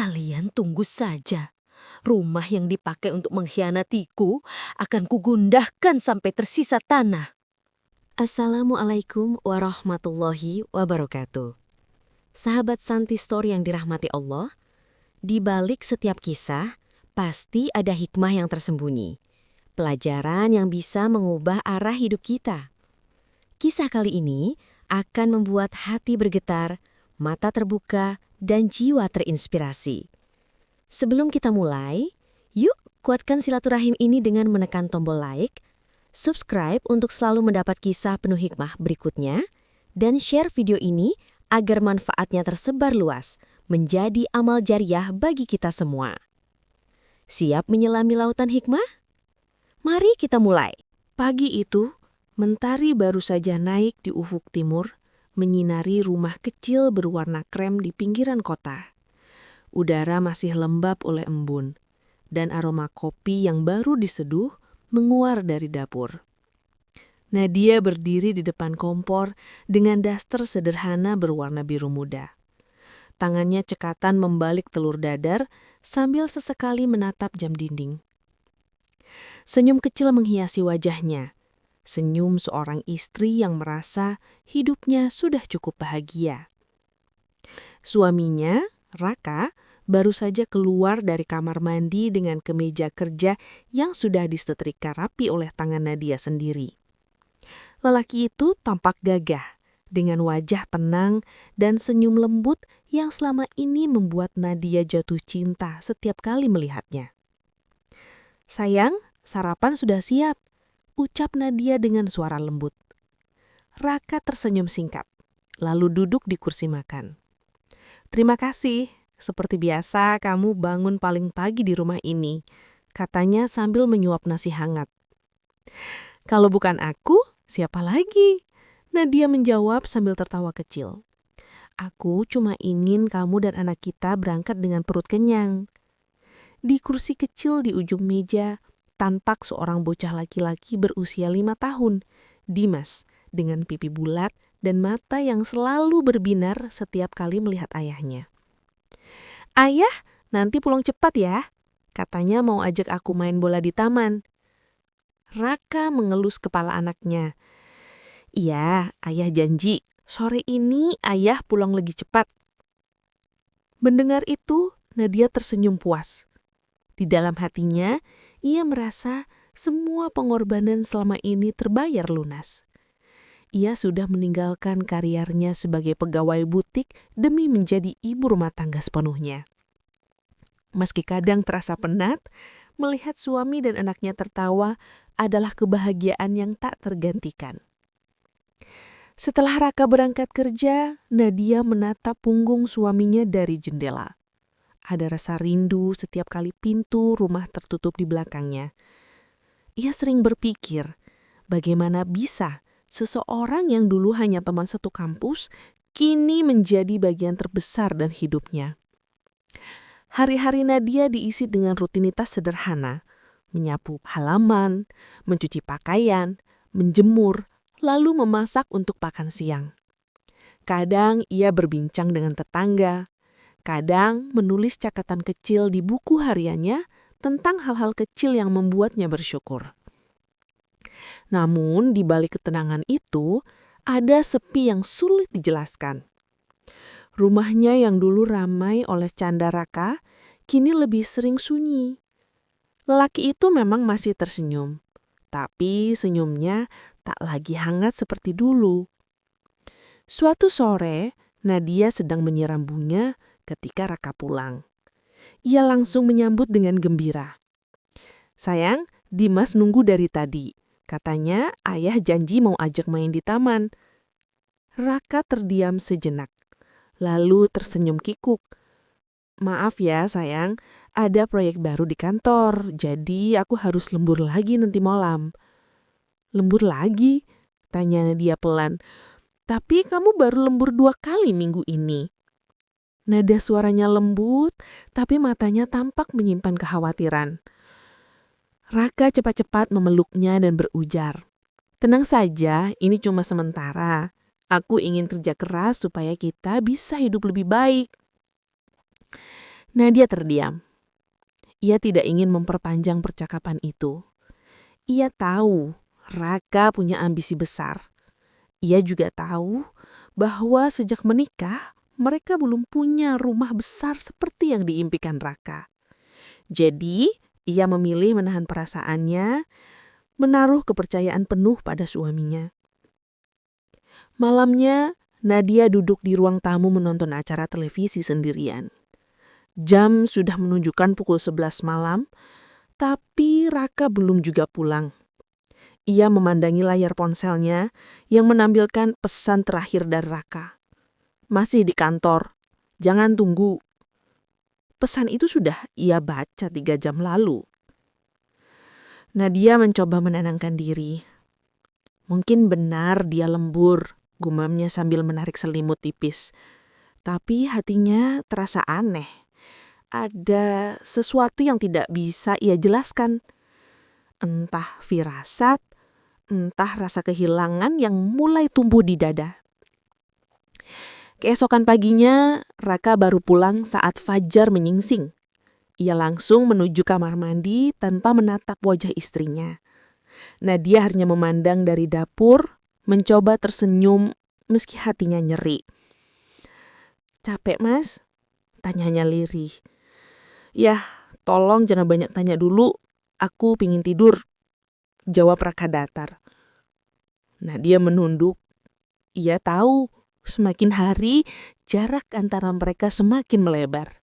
Kalian tunggu saja. Rumah yang dipakai untuk mengkhianatiku akan kugundahkan sampai tersisa tanah. Assalamualaikum warahmatullahi wabarakatuh. Sahabat Santi Story yang dirahmati Allah, di balik setiap kisah, pasti ada hikmah yang tersembunyi. Pelajaran yang bisa mengubah arah hidup kita. Kisah kali ini akan membuat hati bergetar, mata terbuka, dan jiwa terinspirasi. Sebelum kita mulai, yuk kuatkan silaturahim ini dengan menekan tombol like, subscribe untuk selalu mendapat kisah penuh hikmah berikutnya, dan share video ini agar manfaatnya tersebar luas, menjadi amal jariah bagi kita semua. Siap menyelami lautan hikmah? Mari kita mulai. Pagi itu, mentari baru saja naik di ufuk timur, menyinari rumah kecil berwarna krem di pinggiran kota. Udara masih lembab oleh embun, dan aroma kopi yang baru diseduh menguar dari dapur. Nadia berdiri di depan kompor dengan daster sederhana berwarna biru muda. Tangannya cekatan membalik telur dadar sambil sesekali menatap jam dinding. Senyum kecil menghiasi wajahnya. Senyum seorang istri yang merasa hidupnya sudah cukup bahagia. Suaminya, Raka, baru saja keluar dari kamar mandi dengan kemeja kerja yang sudah disetrika rapi oleh tangan Nadia sendiri. Lelaki itu tampak gagah, dengan wajah tenang dan senyum lembut yang selama ini membuat Nadia jatuh cinta setiap kali melihatnya. "Sayang, sarapan sudah siap," ucap Nadia dengan suara lembut. Raka tersenyum singkat, lalu duduk di kursi makan. "Terima kasih, seperti biasa kamu bangun paling pagi di rumah ini," katanya sambil menyuap nasi hangat. "Kalau bukan aku, siapa lagi?" Nadia menjawab sambil tertawa kecil. "Aku cuma ingin kamu dan anak kita berangkat dengan perut kenyang." Di kursi kecil di ujung meja, tampak seorang bocah laki-laki berusia 5 tahun, Dimas, dengan pipi bulat dan mata yang selalu berbinar setiap kali melihat ayahnya. "Ayah, nanti pulang cepat ya. Katanya mau ajak aku main bola di taman." Raka mengelus kepala anaknya. "Iya, ayah janji. Sore ini ayah pulang lebih cepat." Mendengar itu, Nadia tersenyum puas. Di dalam hatinya, ia merasa semua pengorbanan selama ini terbayar lunas. Ia sudah meninggalkan karirnya sebagai pegawai butik demi menjadi ibu rumah tangga sepenuhnya. Meski kadang terasa penat, melihat suami dan anaknya tertawa adalah kebahagiaan yang tak tergantikan. Setelah Raka berangkat kerja, Nadia menatap punggung suaminya dari jendela. Ada rasa rindu setiap kali pintu rumah tertutup di belakangnya. Ia sering berpikir, bagaimana bisa seseorang yang dulu hanya teman satu kampus, kini menjadi bagian terbesar dan hidupnya. Hari-hari Nadia diisi dengan rutinitas sederhana, menyapu halaman, mencuci pakaian, menjemur, lalu memasak untuk makan siang. Kadang ia berbincang dengan tetangga, kadang menulis catatan kecil di buku hariannya tentang hal-hal kecil yang membuatnya bersyukur. Namun di balik ketenangan itu, ada sepi yang sulit dijelaskan. Rumahnya yang dulu ramai oleh canda Raka, kini lebih sering sunyi. Lelaki itu memang masih tersenyum, tapi senyumnya tak lagi hangat seperti dulu. Suatu sore, Nadia sedang menyiram bunga ketika Raka pulang. Ia langsung menyambut dengan gembira. "Sayang, Dimas nunggu dari tadi. Katanya ayah janji mau ajak main di taman." Raka terdiam sejenak, lalu tersenyum kikuk. "Maaf ya sayang, ada proyek baru di kantor, jadi aku harus lembur lagi nanti malam." "Lembur lagi?" tanya Nadia pelan. "Tapi kamu baru lembur 2 kali minggu ini." Nada suaranya lembut, tapi matanya tampak menyimpan kekhawatiran. Raka cepat-cepat memeluknya dan berujar, "Tenang saja, ini cuma sementara. Aku ingin kerja keras supaya kita bisa hidup lebih baik." Nadia terdiam. Ia tidak ingin memperpanjang percakapan itu. Ia tahu Raka punya ambisi besar. Ia juga tahu bahwa sejak menikah, mereka belum punya rumah besar seperti yang diimpikan Raka. Jadi, ia memilih menahan perasaannya, menaruh kepercayaan penuh pada suaminya. Malamnya, Nadia duduk di ruang tamu menonton acara televisi sendirian. Jam sudah menunjukkan pukul 11 malam, tapi Raka belum juga pulang. Ia memandangi layar ponselnya yang menampilkan pesan terakhir dari Raka. Masih di kantor, jangan tunggu. Pesan itu sudah ia baca 3 jam lalu. Nadia mencoba menenangkan diri. Mungkin benar dia lembur, gumamnya sambil menarik selimut tipis. Tapi hatinya terasa aneh. Ada sesuatu yang tidak bisa ia jelaskan. Entah firasat, entah rasa kehilangan yang mulai tumbuh di dada. Keesokan paginya, Raka baru pulang saat fajar menyingsing. Ia langsung menuju kamar mandi tanpa menatap wajah istrinya. Nadia hanya memandang dari dapur, mencoba tersenyum meski hatinya nyeri. "Capek, Mas?" tanyanya lirih. "Yah, tolong jangan banyak tanya dulu. Aku pingin tidur," jawab Raka datar. Nadia menunduk. Ia tahu semakin hari jarak antara mereka semakin melebar.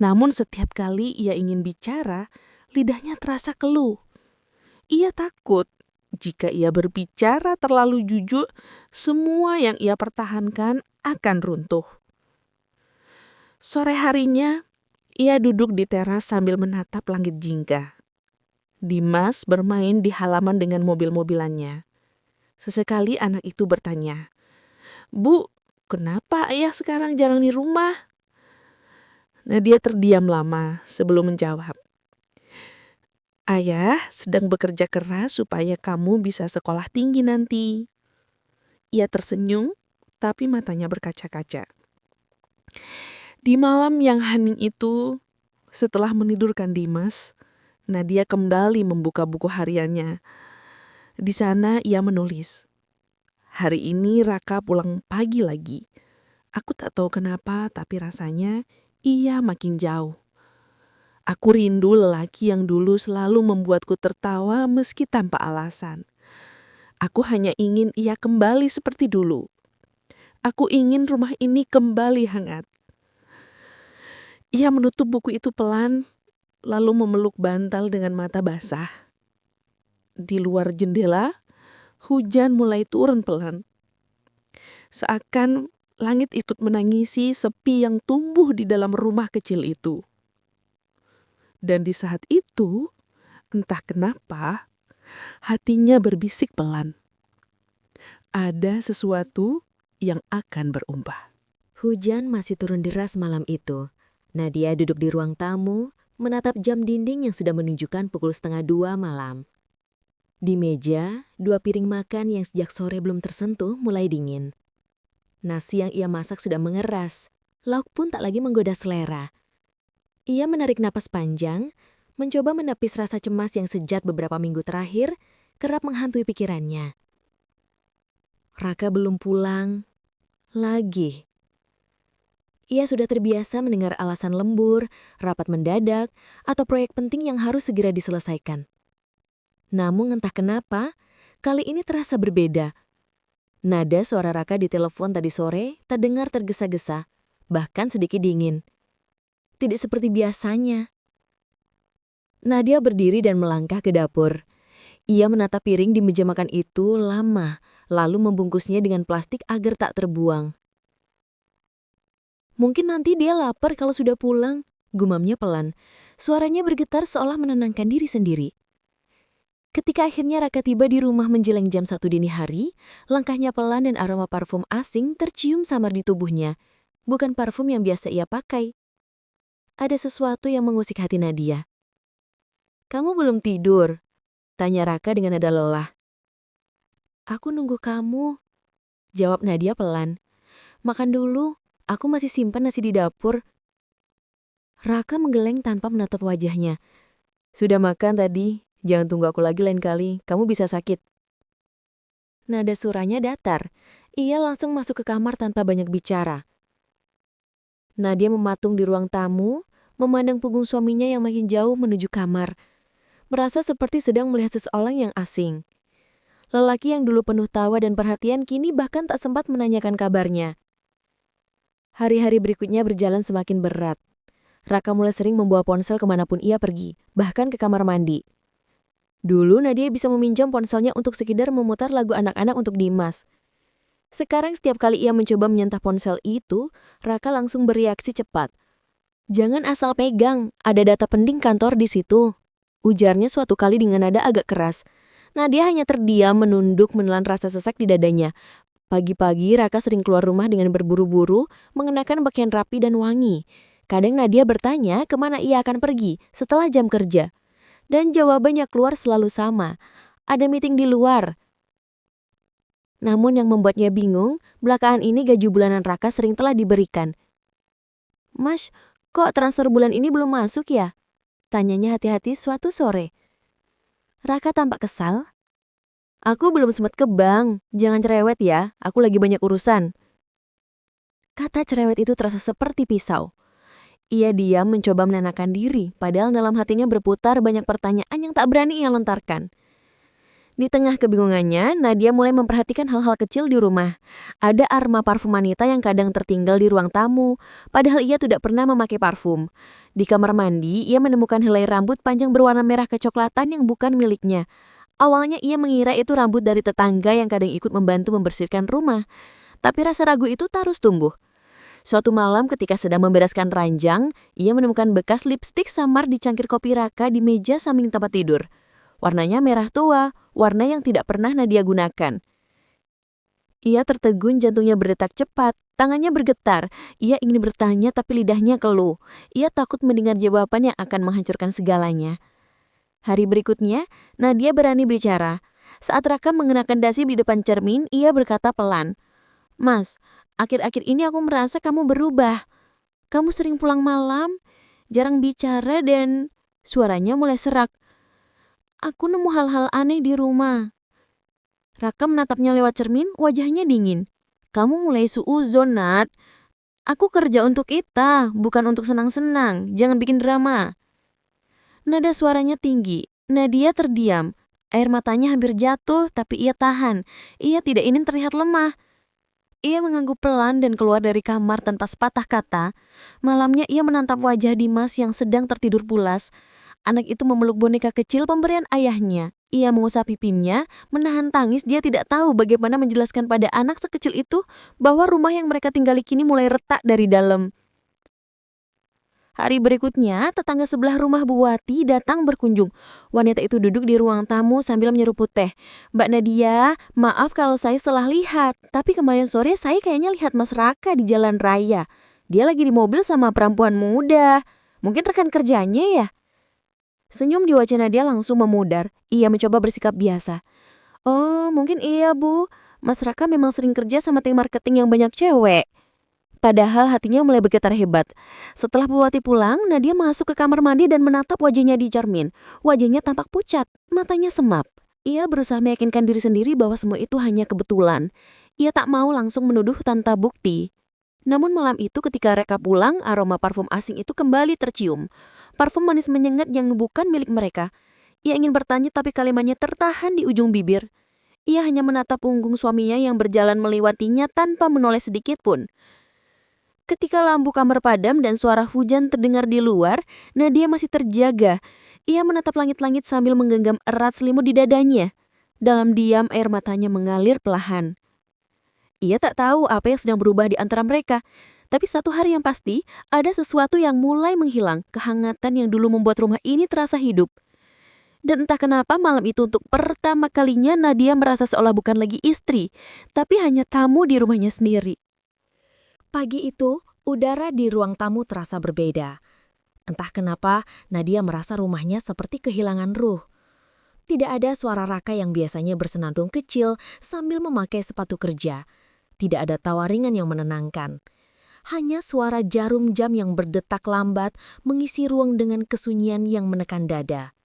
Namun setiap kali ia ingin bicara, lidahnya terasa keluh. Ia takut jika ia berbicara terlalu jujur, semua yang ia pertahankan akan runtuh. Sore harinya, ia duduk di teras sambil menatap langit jingga. Dimas bermain di halaman dengan mobil-mobilannya. Sesekali anak itu bertanya, "Bu, kenapa ayah sekarang jarang di rumah?" Nadia terdiam lama sebelum menjawab. "Ayah sedang bekerja keras supaya kamu bisa sekolah tinggi nanti." Ia tersenyum, tapi matanya berkaca-kaca. Di malam yang hening itu, setelah menidurkan Dimas, Nadia kembali membuka buku hariannya. Di sana ia menulis, "Hari ini Raka pulang pagi lagi. Aku tak tahu kenapa, tapi rasanya ia makin jauh. Aku rindu lelaki yang dulu selalu membuatku tertawa meski tanpa alasan. Aku hanya ingin ia kembali seperti dulu. Aku ingin rumah ini kembali hangat." Ia menutup buku itu pelan, lalu memeluk bantal dengan mata basah. Di luar jendela, hujan mulai turun pelan. Seakan langit ikut menangisi sepi yang tumbuh di dalam rumah kecil itu. Dan di saat itu, entah kenapa, hatinya berbisik pelan. Ada sesuatu yang akan berubah. Hujan masih turun deras malam itu. Nadia duduk di ruang tamu, menatap jam dinding yang sudah menunjukkan pukul 1:30 malam. Di meja, 2 piring makan yang sejak sore belum tersentuh mulai dingin. Nasi yang ia masak sudah mengeras, lauk pun tak lagi menggoda selera. Ia menarik napas panjang, mencoba menepis rasa cemas yang sejak beberapa minggu terakhir kerap menghantui pikirannya. Raka belum pulang lagi. Ia sudah terbiasa mendengar alasan lembur, rapat mendadak, atau proyek penting yang harus segera diselesaikan. Namun entah kenapa, kali ini terasa berbeda. Nada suara Raka di telepon tadi sore terdengar tergesa-gesa, bahkan sedikit dingin. Tidak seperti biasanya. Nadia berdiri dan melangkah ke dapur. Ia menatap piring di meja makan itu lama, lalu membungkusnya dengan plastik agar tak terbuang. "Mungkin nanti dia lapar kalau sudah pulang," gumamnya pelan. Suaranya bergetar seolah menenangkan diri sendiri. Ketika akhirnya Raka tiba di rumah menjelang jam 1 dini hari, langkahnya pelan dan aroma parfum asing tercium samar di tubuhnya. Bukan parfum yang biasa ia pakai. Ada sesuatu yang mengusik hati Nadia. "Kamu belum tidur?" tanya Raka dengan nada lelah. "Aku nunggu kamu," jawab Nadia pelan. "Makan dulu. Aku masih simpan nasi di dapur." Raka menggeleng tanpa menatap wajahnya. Sudah makan tadi, jangan tunggu aku lagi lain kali, kamu bisa sakit. Nada suaranya datar, ia langsung masuk ke kamar tanpa banyak bicara. Nadia mematung di ruang tamu, memandang punggung suaminya yang makin jauh menuju kamar. Merasa seperti sedang melihat seseorang yang asing. Lelaki yang dulu penuh tawa dan perhatian kini bahkan tak sempat menanyakan kabarnya. Hari-hari berikutnya berjalan semakin berat. Raka mulai sering membawa ponsel kemanapun ia pergi, bahkan ke kamar mandi. Dulu Nadia bisa meminjam ponselnya untuk sekedar memutar lagu anak-anak untuk Dimas. Sekarang setiap kali ia mencoba menyentuh ponsel itu, Raka langsung bereaksi cepat. Jangan asal pegang, ada data penting kantor di situ. Ujarnya suatu kali dengan nada agak keras. Nadia hanya terdiam menunduk menelan rasa sesak di dadanya. Pagi-pagi Raka sering keluar rumah dengan berburu-buru, mengenakan pakaian rapi dan wangi. Kadang Nadia bertanya kemana ia akan pergi setelah jam kerja. Dan jawabannya keluar selalu sama. Ada meeting di luar. Namun yang membuatnya bingung, belakangan ini gaji bulanan Raka sering telah diberikan. Mas, kok transfer bulan ini belum masuk ya? Tanyanya hati-hati suatu sore. Raka tampak kesal. Aku belum sempat ke bank, jangan cerewet ya, aku lagi banyak urusan. Kata cerewet itu terasa seperti pisau. Ia diam mencoba menenangkan diri, padahal dalam hatinya berputar banyak pertanyaan yang tak berani ia lontarkan. Di tengah kebingungannya, Nadia mulai memperhatikan hal-hal kecil di rumah. Ada aroma parfum wanita yang kadang tertinggal di ruang tamu, padahal ia tidak pernah memakai parfum. Di kamar mandi, ia menemukan helai rambut panjang berwarna merah kecoklatan yang bukan miliknya. Awalnya ia mengira itu rambut dari tetangga yang kadang ikut membantu membersihkan rumah. Tapi rasa ragu itu terus tumbuh. Suatu malam ketika sedang membereskan ranjang, ia menemukan bekas lipstik samar di cangkir kopi Raka di meja samping tempat tidur. Warnanya merah tua, warna yang tidak pernah Nadia gunakan. Ia tertegun, jantungnya berdetak cepat, tangannya bergetar. Ia ingin bertanya tapi lidahnya keluh. Ia takut mendengar jawaban yang akan menghancurkan segalanya. Hari berikutnya, Nadia berani bicara. Saat Raka mengenakan dasi di depan cermin, ia berkata pelan, Mas, akhir-akhir ini aku merasa kamu berubah. Kamu sering pulang malam, jarang bicara dan suaranya mulai serak. Aku nemu hal-hal aneh di rumah. Raka menatapnya lewat cermin, wajahnya dingin. Kamu mulai suuzon, Nat. Aku kerja untuk kita, bukan untuk senang-senang. Jangan bikin drama. Nada suaranya tinggi. Nadia terdiam. Air matanya hampir jatuh, tapi ia tahan. Ia tidak ingin terlihat lemah. Ia mengangguk pelan dan keluar dari kamar tanpa sepatah kata. Malamnya ia menatap wajah Dimas yang sedang tertidur pulas. Anak itu memeluk boneka kecil pemberian ayahnya. Ia mengusap pipinya, menahan tangis. Dia tidak tahu bagaimana menjelaskan pada anak sekecil itu bahwa rumah yang mereka tinggali kini mulai retak dari dalam. Hari berikutnya, tetangga sebelah rumah Bu Wati datang berkunjung. Wanita itu duduk di ruang tamu sambil menyeruput teh. Mbak Nadia, maaf kalau saya salah lihat. Tapi kemarin sore saya kayaknya lihat Mas Raka di jalan raya. Dia lagi di mobil sama perempuan muda. Mungkin rekan kerjanya ya? Senyum di wajah Nadia langsung memudar. Ia mencoba bersikap biasa. Oh, mungkin iya Bu. Mas Raka memang sering kerja sama tim marketing yang banyak cewek. Padahal hatinya mulai bergetar hebat. Setelah Bu Wati pulang, Nadia masuk ke kamar mandi dan menatap wajahnya di cermin. Wajahnya tampak pucat, matanya semap. Ia berusaha meyakinkan diri sendiri bahwa semua itu hanya kebetulan. Ia tak mau langsung menuduh tanpa bukti. Namun malam itu ketika Raka pulang, aroma parfum asing itu kembali tercium. Parfum manis menyengat yang bukan milik mereka. Ia ingin bertanya tapi kalimatnya tertahan di ujung bibir. Ia hanya menatap punggung suaminya yang berjalan melewatinya tanpa menoleh sedikit pun. Ketika lampu kamar padam dan suara hujan terdengar di luar, Nadia masih terjaga. Ia menatap langit-langit sambil menggenggam erat selimut di dadanya. Dalam diam, air matanya mengalir perlahan. Ia tak tahu apa yang sedang berubah di antara mereka. Tapi satu hari yang pasti, ada sesuatu yang mulai menghilang. Kehangatan yang dulu membuat rumah ini terasa hidup. Dan entah kenapa malam itu untuk pertama kalinya Nadia merasa seolah bukan lagi istri, tapi hanya tamu di rumahnya sendiri. Pagi itu, udara di ruang tamu terasa berbeda. Entah kenapa, Nadia merasa rumahnya seperti kehilangan ruh. Tidak ada suara Raka yang biasanya bersenandung kecil sambil memakai sepatu kerja. Tidak ada tawa ringan yang menenangkan. Hanya suara jarum jam yang berdetak lambat mengisi ruang dengan kesunyian yang menekan dada.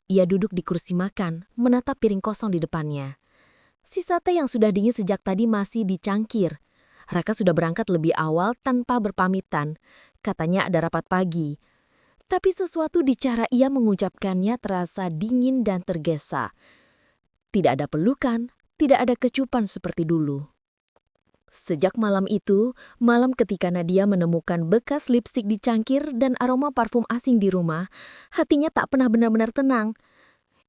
Ia duduk di kursi makan, menatap piring kosong di depannya. Sisa teh yang sudah dingin sejak tadi masih dicangkir. Raka sudah berangkat lebih awal tanpa berpamitan. Katanya ada rapat pagi. Tapi sesuatu di cara ia mengucapkannya terasa dingin dan tergesa. Tidak ada pelukan, tidak ada kecupan seperti dulu. Sejak malam itu, malam ketika Nadia menemukan bekas lipstik di cangkir dan aroma parfum asing di rumah, hatinya tak pernah benar-benar tenang.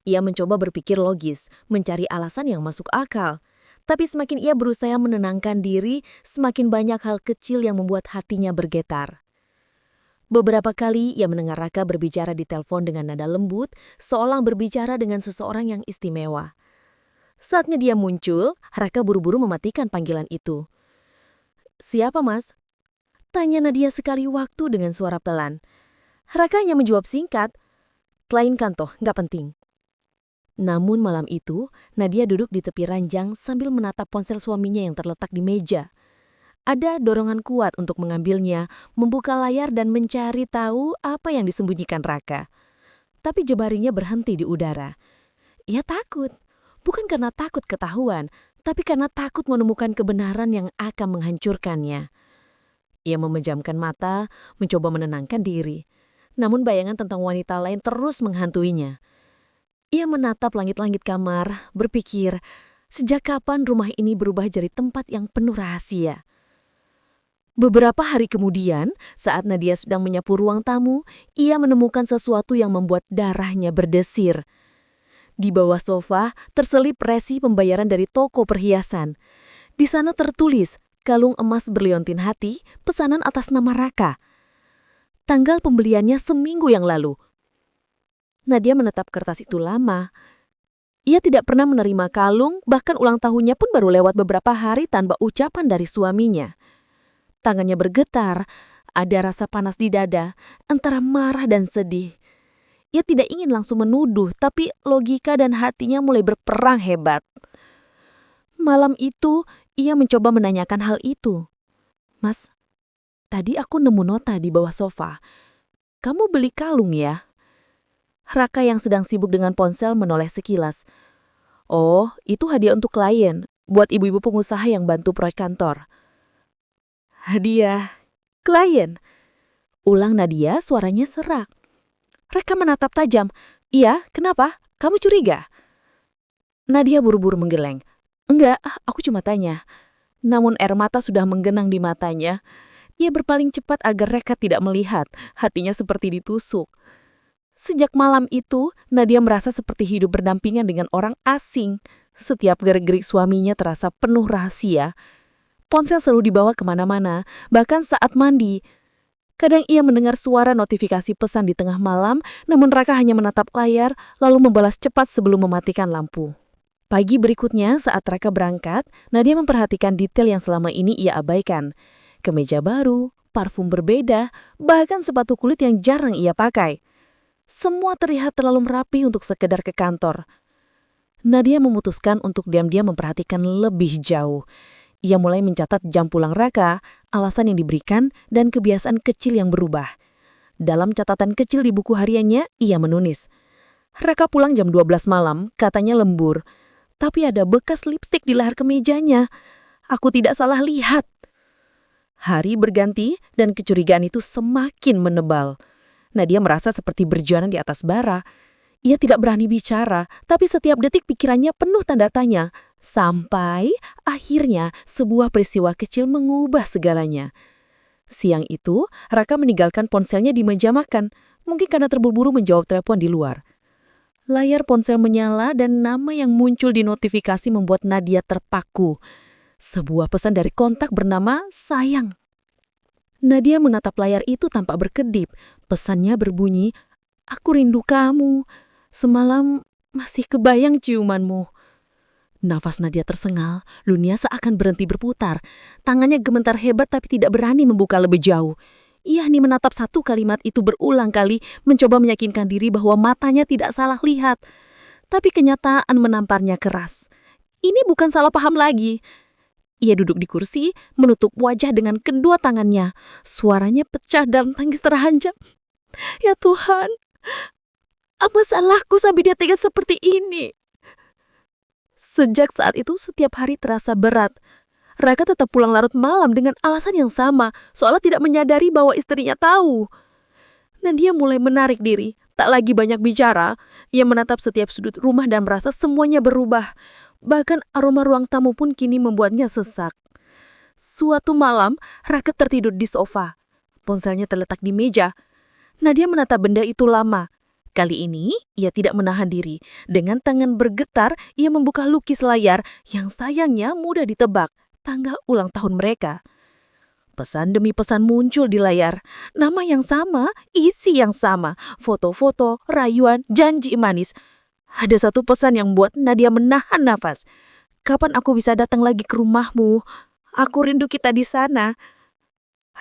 Ia mencoba berpikir logis, mencari alasan yang masuk akal. Tapi semakin ia berusaha menenangkan diri, semakin banyak hal kecil yang membuat hatinya bergetar. Beberapa kali ia mendengar Raka berbicara di telepon dengan nada lembut, seolah berbicara dengan seseorang yang istimewa. Saatnya dia muncul, Raka buru-buru mematikan panggilan itu. "Siapa, Mas?" tanya Nadia sekali waktu dengan suara pelan. Raka hanya menjawab singkat, "Klien kantoh, nggak penting." Namun malam itu, Nadia duduk di tepi ranjang sambil menatap ponsel suaminya yang terletak di meja. Ada dorongan kuat untuk mengambilnya, membuka layar dan mencari tahu apa yang disembunyikan Raka. Tapi jemarinya berhenti di udara. Ia takut. Bukan karena takut ketahuan, tapi karena takut menemukan kebenaran yang akan menghancurkannya. Ia memejamkan mata, mencoba menenangkan diri. Namun bayangan tentang wanita lain terus menghantuinya. Ia menatap langit-langit kamar, berpikir, sejak kapan rumah ini berubah jadi tempat yang penuh rahasia? Beberapa hari kemudian, saat Nadia sedang menyapu ruang tamu, ia menemukan sesuatu yang membuat darahnya berdesir. Di bawah sofa terselip resi pembayaran dari toko perhiasan. Di sana tertulis, kalung emas berliontin hati, pesanan atas nama Raka. Tanggal pembeliannya seminggu yang lalu. Nadia menatap kertas itu lama. Ia tidak pernah menerima kalung, bahkan ulang tahunnya pun baru lewat beberapa hari tanpa ucapan dari suaminya. Tangannya bergetar, ada rasa panas di dada, antara marah dan sedih. Ia tidak ingin langsung menuduh, tapi logika dan hatinya mulai berperang hebat. Malam itu, ia mencoba menanyakan hal itu. "Mas, tadi aku nemu nota di bawah sofa. Kamu beli kalung ya?" Raka yang sedang sibuk dengan ponsel menoleh sekilas. "Oh, itu hadiah untuk klien, buat ibu-ibu pengusaha yang bantu proyek kantor." "Hadiah? Klien?" ulang Nadia, suaranya serak. Raka menatap tajam. "Iya, kenapa? Kamu curiga?" Nadia buru-buru menggeleng. "Enggak, aku cuma tanya." Namun air mata sudah menggenang di matanya. Ia berpaling cepat agar Raka tidak melihat, hatinya seperti ditusuk. Sejak malam itu, Nadia merasa seperti hidup berdampingan dengan orang asing. Setiap gerak-gerik suaminya terasa penuh rahasia. Ponsel selalu dibawa kemana-mana, bahkan saat mandi. Kadang ia mendengar suara notifikasi pesan di tengah malam, namun Raka hanya menatap layar, lalu membalas cepat sebelum mematikan lampu. Pagi berikutnya, saat Raka berangkat, Nadia memperhatikan detail yang selama ini ia abaikan. Kemeja baru, parfum berbeda, bahkan sepatu kulit yang jarang ia pakai. Semua terlihat terlalu rapi untuk sekedar ke kantor. Nadia memutuskan untuk diam-diam memperhatikan lebih jauh. Ia mulai mencatat jam pulang Raka, alasan yang diberikan, dan kebiasaan kecil yang berubah. Dalam catatan kecil di buku hariannya, ia menulis, "Raka pulang jam 12 malam, katanya lembur. Tapi ada bekas lipstik di leher kemejanya. Aku tidak salah lihat." Hari berganti dan kecurigaan itu semakin menebal. Nadia merasa seperti berjalan di atas bara. Ia tidak berani bicara, tapi setiap detik pikirannya penuh tanda tanya. Sampai akhirnya sebuah peristiwa kecil mengubah segalanya. Siang itu, Raka meninggalkan ponselnya di meja makan, mungkin karena terburu-buru menjawab telepon di luar. Layar ponsel menyala dan nama yang muncul di notifikasi membuat Nadia terpaku. Sebuah pesan dari kontak bernama Sayang. Nadia menatap layar itu tanpa berkedip. Pesannya berbunyi, "Aku rindu kamu. Semalam masih kebayang ciumanmu." Nafas Nadia tersengal, dunia seakan berhenti berputar. Tangannya gemetar hebat tapi tidak berani membuka lebih jauh. Ia hanya menatap satu kalimat itu berulang kali, mencoba meyakinkan diri bahwa matanya tidak salah lihat. Tapi kenyataan menamparnya keras. Ini bukan salah paham lagi. Ia duduk di kursi, menutup wajah dengan kedua tangannya. Suaranya pecah dalam tangis terhanjam. Ya Tuhan, apa salahku sampai dia tega seperti ini? Sejak saat itu setiap hari terasa berat. Raka tetap pulang larut malam dengan alasan yang sama, seolah tidak menyadari bahwa istrinya tahu. Nadia mulai menarik diri, tak lagi banyak bicara. Ia menatap setiap sudut rumah dan merasa semuanya berubah. Bahkan aroma ruang tamu pun kini membuatnya sesak. Suatu malam, Raka tertidur di sofa. Ponselnya terletak di meja. Nadia menatap benda itu lama. Kali ini, ia tidak menahan diri. Dengan tangan bergetar, ia membuka lukis layar yang sayangnya mudah ditebak, tanggal ulang tahun mereka. Pesan demi pesan muncul di layar. Nama yang sama, isi yang sama. Foto-foto, rayuan, janji manis. Ada satu pesan yang membuat Nadia menahan nafas. Kapan aku bisa datang lagi ke rumahmu? Aku rindu kita di sana.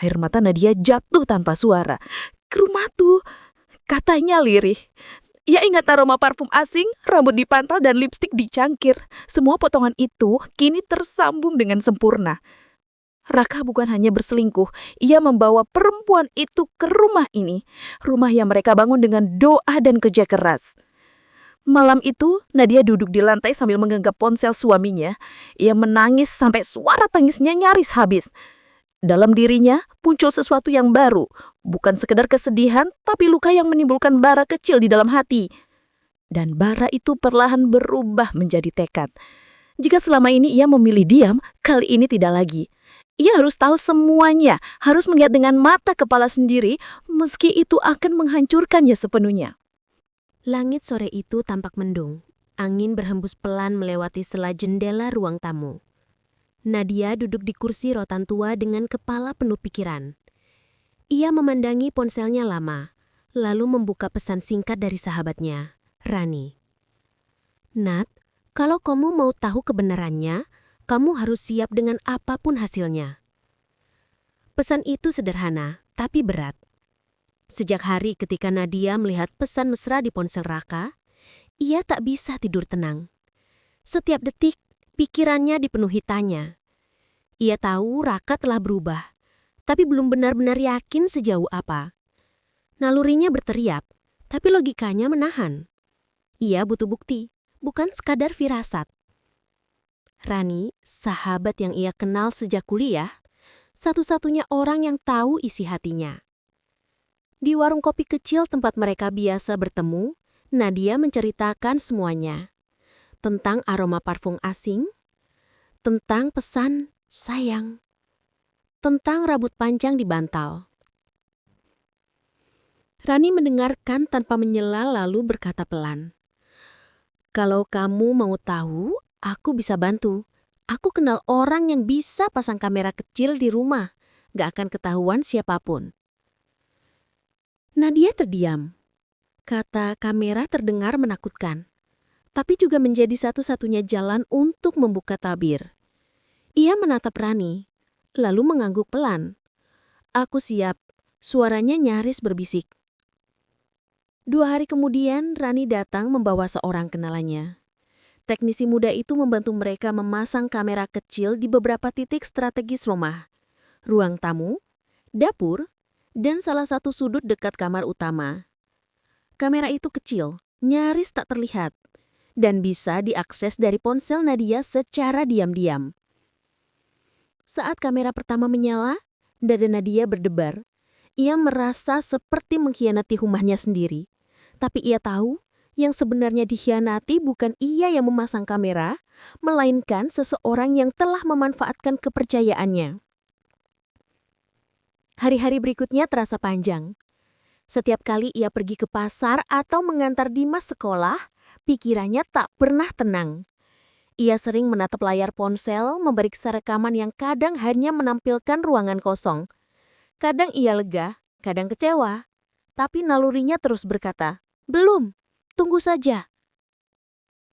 Air mata Nadia jatuh tanpa suara. Ke rumah tuh, katanya lirih. Ia ingat aroma parfum asing, rambut dipantal dan lipstik dicangkir. Semua potongan itu kini tersambung dengan sempurna. Raka bukan hanya berselingkuh, ia membawa perempuan itu ke rumah ini. Rumah yang mereka bangun dengan doa dan kerja keras. Malam itu, Nadia duduk di lantai sambil menggenggam ponsel suaminya. Ia menangis sampai suara tangisnya nyaris habis. Dalam dirinya muncul sesuatu yang baru, bukan sekedar kesedihan, tapi luka yang menimbulkan bara kecil di dalam hati. Dan bara itu perlahan berubah menjadi tekad. Jika selama ini ia memilih diam, kali ini tidak lagi. Ia harus tahu semuanya, harus melihat dengan mata kepala sendiri, meski itu akan menghancurkannya sepenuhnya. Langit sore itu tampak mendung. Angin berhembus pelan melewati sela jendela ruang tamu. Nadia duduk di kursi rotan tua dengan kepala penuh pikiran. Ia memandangi ponselnya lama, lalu membuka pesan singkat dari sahabatnya, Rani. Nat, kalau kamu mau tahu kebenarannya, kamu harus siap dengan apapun hasilnya. Pesan itu sederhana, tapi berat. Sejak hari ketika Nadia melihat pesan mesra di ponsel Raka, ia tak bisa tidur tenang. Setiap detik, pikirannya dipenuhi tanya. Ia tahu Raka telah berubah, tapi belum benar-benar yakin sejauh apa. Nalurinya berteriak, tapi logikanya menahan. Ia butuh bukti, bukan sekadar firasat. Rani, sahabat yang ia kenal sejak kuliah, satu-satunya orang yang tahu isi hatinya. Di warung kopi kecil tempat mereka biasa bertemu, Nadia menceritakan semuanya. Tentang aroma parfum asing, tentang pesan sayang, tentang rambut panjang di bantal. Rani mendengarkan tanpa menyela lalu berkata pelan, "Kalau kamu mau tahu, aku bisa bantu. Aku kenal orang yang bisa pasang kamera kecil di rumah. Gak akan ketahuan siapapun." Nadia terdiam. Kata kamera terdengar menakutkan, tapi juga menjadi satu-satunya jalan untuk membuka tabir. Ia menatap Rani, lalu mengangguk pelan. "Aku siap," suaranya nyaris berbisik. 2 hari kemudian, Rani datang membawa seorang kenalannya. Teknisi muda itu membantu mereka memasang kamera kecil di beberapa titik strategis rumah. Ruang tamu, dapur, dan salah satu sudut dekat kamar utama. Kamera itu kecil, nyaris tak terlihat, dan bisa diakses dari ponsel Nadia secara diam-diam. Saat kamera pertama menyala, dada Nadia berdebar. Ia merasa seperti mengkhianati rumahnya sendiri. Tapi ia tahu yang sebenarnya dikhianati bukan ia yang memasang kamera, melainkan seseorang yang telah memanfaatkan kepercayaannya. Hari-hari berikutnya terasa panjang. Setiap kali ia pergi ke pasar atau mengantar Dimas sekolah, pikirannya tak pernah tenang. Ia sering menatap layar ponsel, memeriksa rekaman yang kadang hanya menampilkan ruangan kosong. Kadang ia lega, kadang kecewa. Tapi nalurinya terus berkata, "Belum, tunggu saja."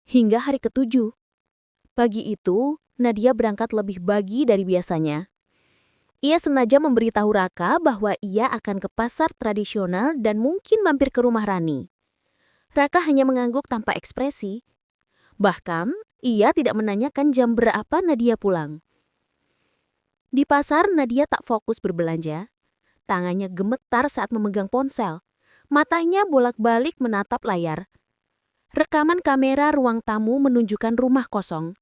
Hingga hari ke-7. Pagi itu, Nadia berangkat lebih pagi dari biasanya. Ia sengaja memberitahu Raka bahwa ia akan ke pasar tradisional dan mungkin mampir ke rumah Rani. Raka hanya mengangguk tanpa ekspresi. Bahkan, ia tidak menanyakan jam berapa Nadia pulang. Di pasar, Nadia tak fokus berbelanja. Tangannya gemetar saat memegang ponsel. Matanya bolak-balik menatap layar. Rekaman kamera ruang tamu menunjukkan rumah kosong.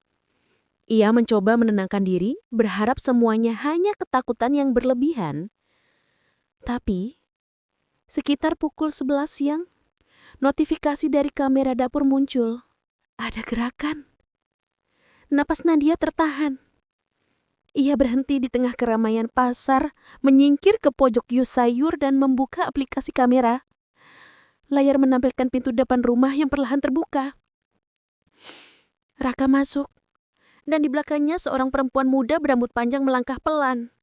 Ia mencoba menenangkan diri, berharap semuanya hanya ketakutan yang berlebihan. Tapi, sekitar pukul 11 siang, notifikasi dari kamera dapur muncul. Ada gerakan. Napas Nadia tertahan. Ia berhenti di tengah keramaian pasar, menyingkir ke pojok kios sayur dan membuka aplikasi kamera. Layar menampilkan pintu depan rumah yang perlahan terbuka. Raka masuk, dan di belakangnya seorang perempuan muda berambut panjang melangkah pelan.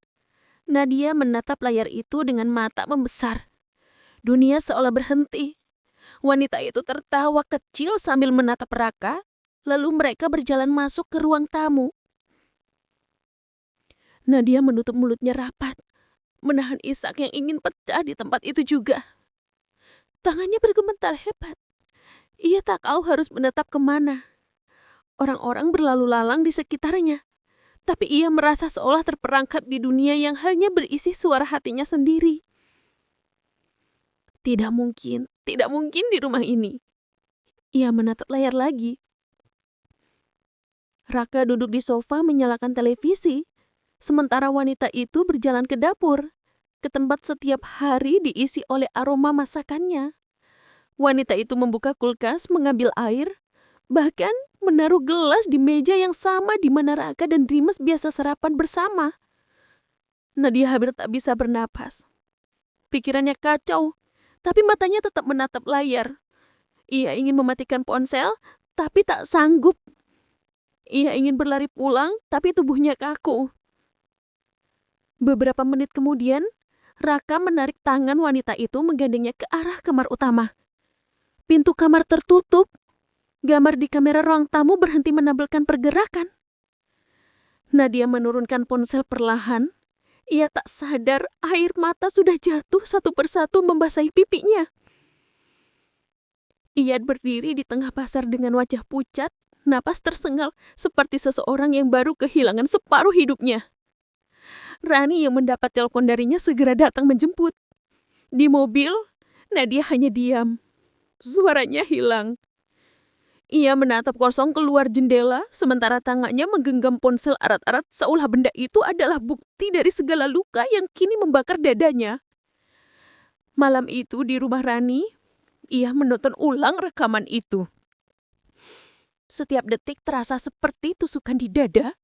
Nadia menatap layar itu dengan mata membesar. Dunia seolah berhenti. Wanita itu tertawa kecil sambil menatap Raka, lalu mereka berjalan masuk ke ruang tamu. Nadia menutup mulutnya rapat, menahan isak yang ingin pecah di tempat itu juga. Tangannya bergemetar hebat. Ia tak tahu harus menatap kemana. Orang-orang berlalu lalang di sekitarnya, tapi ia merasa seolah terperangkap di dunia yang hanya berisi suara hatinya sendiri. Tidak mungkin di rumah ini. Ia menatap layar lagi. Raka duduk di sofa menyalakan televisi, sementara wanita itu berjalan ke dapur, ke tempat setiap hari diisi oleh aroma masakannya. Wanita itu membuka kulkas, mengambil air, bahkan menaruh gelas di meja yang sama di mana Raka dan Dimas biasa sarapan bersama. Nadia hampir tak bisa bernapas. Pikirannya kacau, tapi matanya tetap menatap layar. Ia ingin mematikan ponsel, tapi tak sanggup. Ia ingin berlari pulang, tapi tubuhnya kaku. Beberapa menit kemudian, Raka menarik tangan wanita itu menggandengnya ke arah kamar utama. Pintu kamar tertutup. Gambar di kamera ruang tamu berhenti menampilkan pergerakan. Nadia menurunkan ponsel perlahan. Ia tak sadar air mata sudah jatuh satu persatu membasahi pipinya. Ia berdiri di tengah pasar dengan wajah pucat, napas tersengal seperti seseorang yang baru kehilangan separuh hidupnya. Rani yang mendapat telepon darinya segera datang menjemput. Di mobil, Nadia hanya diam. Suaranya hilang. Ia menatap kosong keluar jendela, sementara tangannya menggenggam ponsel erat-erat seolah benda itu adalah bukti dari segala luka yang kini membakar dadanya. Malam itu di rumah Rani, ia menonton ulang rekaman itu. Setiap detik terasa seperti tusukan di dada.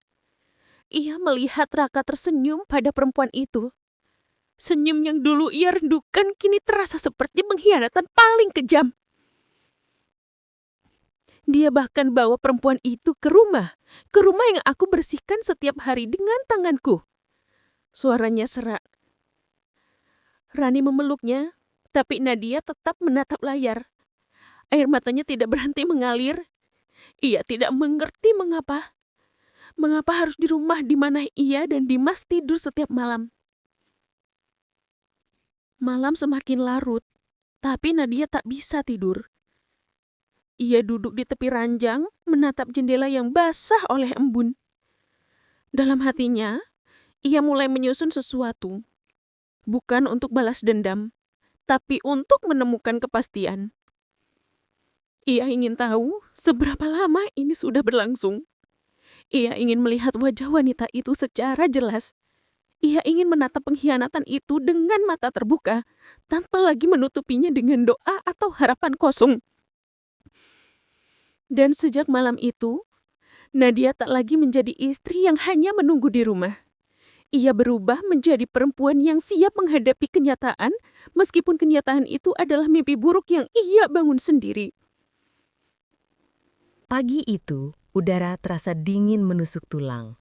Ia melihat Raka tersenyum pada perempuan itu. Senyum yang dulu ia rindukan kini terasa seperti pengkhianatan paling kejam. Dia bahkan bawa perempuan itu ke rumah yang aku bersihkan setiap hari dengan tanganku. Suaranya serak. Rani memeluknya, tapi Nadia tetap menatap layar. Air matanya tidak berhenti mengalir. Ia tidak mengerti mengapa. Mengapa harus di rumah di mana ia dan Dimas tidur setiap malam. Malam semakin larut, tapi Nadia tak bisa tidur. Ia duduk di tepi ranjang, menatap jendela yang basah oleh embun. Dalam hatinya, ia mulai menyusun sesuatu. Bukan untuk balas dendam, tapi untuk menemukan kepastian. Ia ingin tahu seberapa lama ini sudah berlangsung. Ia ingin melihat wajah wanita itu secara jelas. Ia ingin menatap pengkhianatan itu dengan mata terbuka, tanpa lagi menutupinya dengan doa atau harapan kosong. Dan sejak malam itu, Nadia tak lagi menjadi istri yang hanya menunggu di rumah. Ia berubah menjadi perempuan yang siap menghadapi kenyataan, meskipun kenyataan itu adalah mimpi buruk yang ia bangun sendiri. Pagi itu, udara terasa dingin menusuk tulang.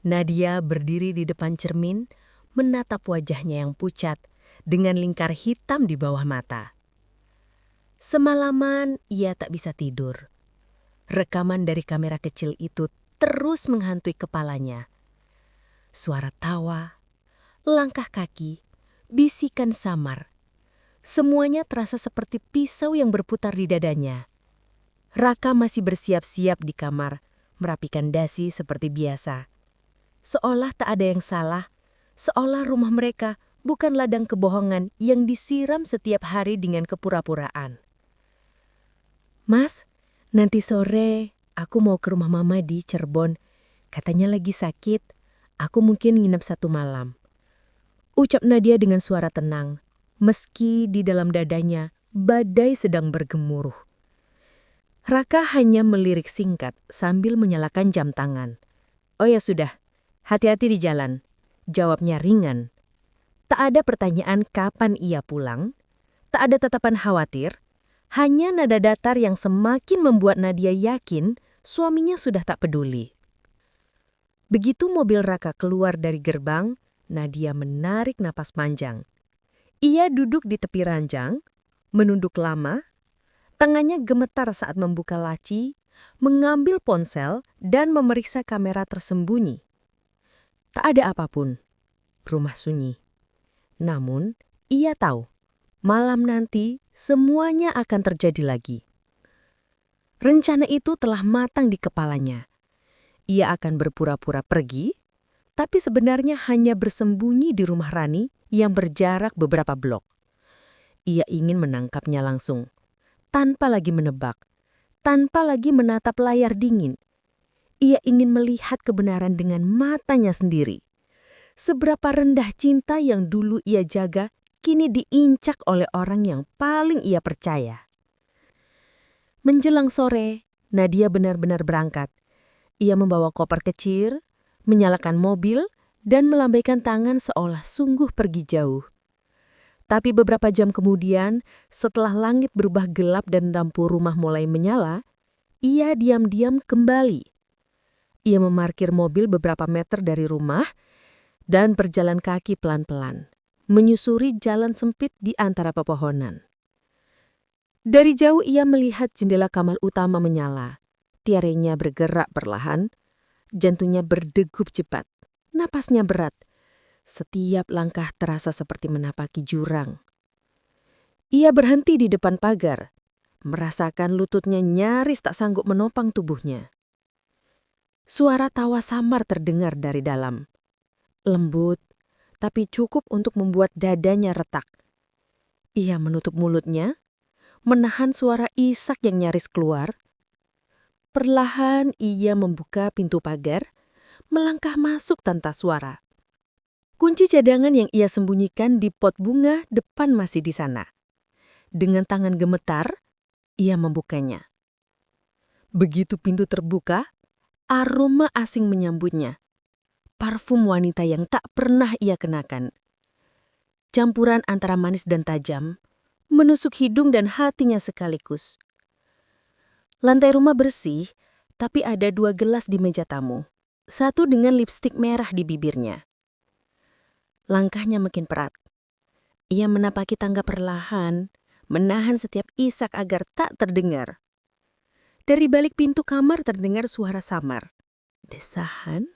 Nadia berdiri di depan cermin, menatap wajahnya yang pucat dengan lingkar hitam di bawah mata. Semalaman ia tak bisa tidur. Rekaman dari kamera kecil itu terus menghantui kepalanya. Suara tawa, langkah kaki, bisikan samar. Semuanya terasa seperti pisau yang berputar di dadanya. Raka masih bersiap-siap di kamar, merapikan dasi seperti biasa. Seolah tak ada yang salah, seolah rumah mereka bukan ladang kebohongan yang disiram setiap hari dengan kepura-puraan. "Mas, nanti sore aku mau ke rumah Mama di Cirebon. Katanya lagi sakit, aku mungkin nginep 1 malam." Ucap Nadia dengan suara tenang, meski di dalam dadanya badai sedang bergemuruh. Raka hanya melirik singkat sambil menyalakan jam tangan. "Oh ya sudah, hati-hati di jalan," jawabnya ringan. Tak ada pertanyaan kapan ia pulang, tak ada tatapan khawatir, hanya nada datar yang semakin membuat Nadia yakin suaminya sudah tak peduli. Begitu mobil Raka keluar dari gerbang, Nadia menarik napas panjang. Ia duduk di tepi ranjang, menunduk lama, tangannya gemetar saat membuka laci, mengambil ponsel, dan memeriksa kamera tersembunyi. Tak ada apapun, rumah sunyi. Namun, ia tahu, malam nanti semuanya akan terjadi lagi. Rencana itu telah matang di kepalanya. Ia akan berpura-pura pergi, tapi sebenarnya hanya bersembunyi di rumah Rani yang berjarak beberapa blok. Ia ingin menangkapnya langsung, tanpa lagi menebak, tanpa lagi menatap layar dingin. Ia ingin melihat kebenaran dengan matanya sendiri. Seberapa rendah cinta yang dulu ia jaga, kini diincak oleh orang yang paling ia percaya. Menjelang sore, Nadia benar-benar berangkat. Ia membawa koper kecil, menyalakan mobil, dan melambaikan tangan seolah sungguh pergi jauh. Tapi beberapa jam kemudian, setelah langit berubah gelap dan lampu rumah mulai menyala, ia diam-diam kembali. Ia memarkir mobil beberapa meter dari rumah dan berjalan kaki pelan-pelan, menyusuri jalan sempit di antara pepohonan. Dari jauh ia melihat jendela kamar utama menyala. Tiarenya bergerak perlahan, jantungnya berdegup cepat, napasnya berat. Setiap langkah terasa seperti menapaki jurang. Ia berhenti di depan pagar, merasakan lututnya nyaris tak sanggup menopang tubuhnya. Suara tawa samar terdengar dari dalam. Lembut, tapi cukup untuk membuat dadanya retak. Ia menutup mulutnya, menahan suara isak yang nyaris keluar. Perlahan ia membuka pintu pagar, melangkah masuk tanpa suara. Kunci cadangan yang ia sembunyikan di pot bunga depan masih di sana. Dengan tangan gemetar, ia membukanya. Begitu pintu terbuka, aroma asing menyambutnya. Parfum wanita yang tak pernah ia kenakan. Campuran antara manis dan tajam, menusuk hidung dan hatinya sekaligus. Lantai rumah bersih, tapi ada 2 gelas di meja tamu. Satu dengan lipstik merah di bibirnya. Langkahnya makin berat. Ia menapaki tangga perlahan, menahan setiap isak agar tak terdengar. Dari balik pintu kamar terdengar suara samar. Desahan,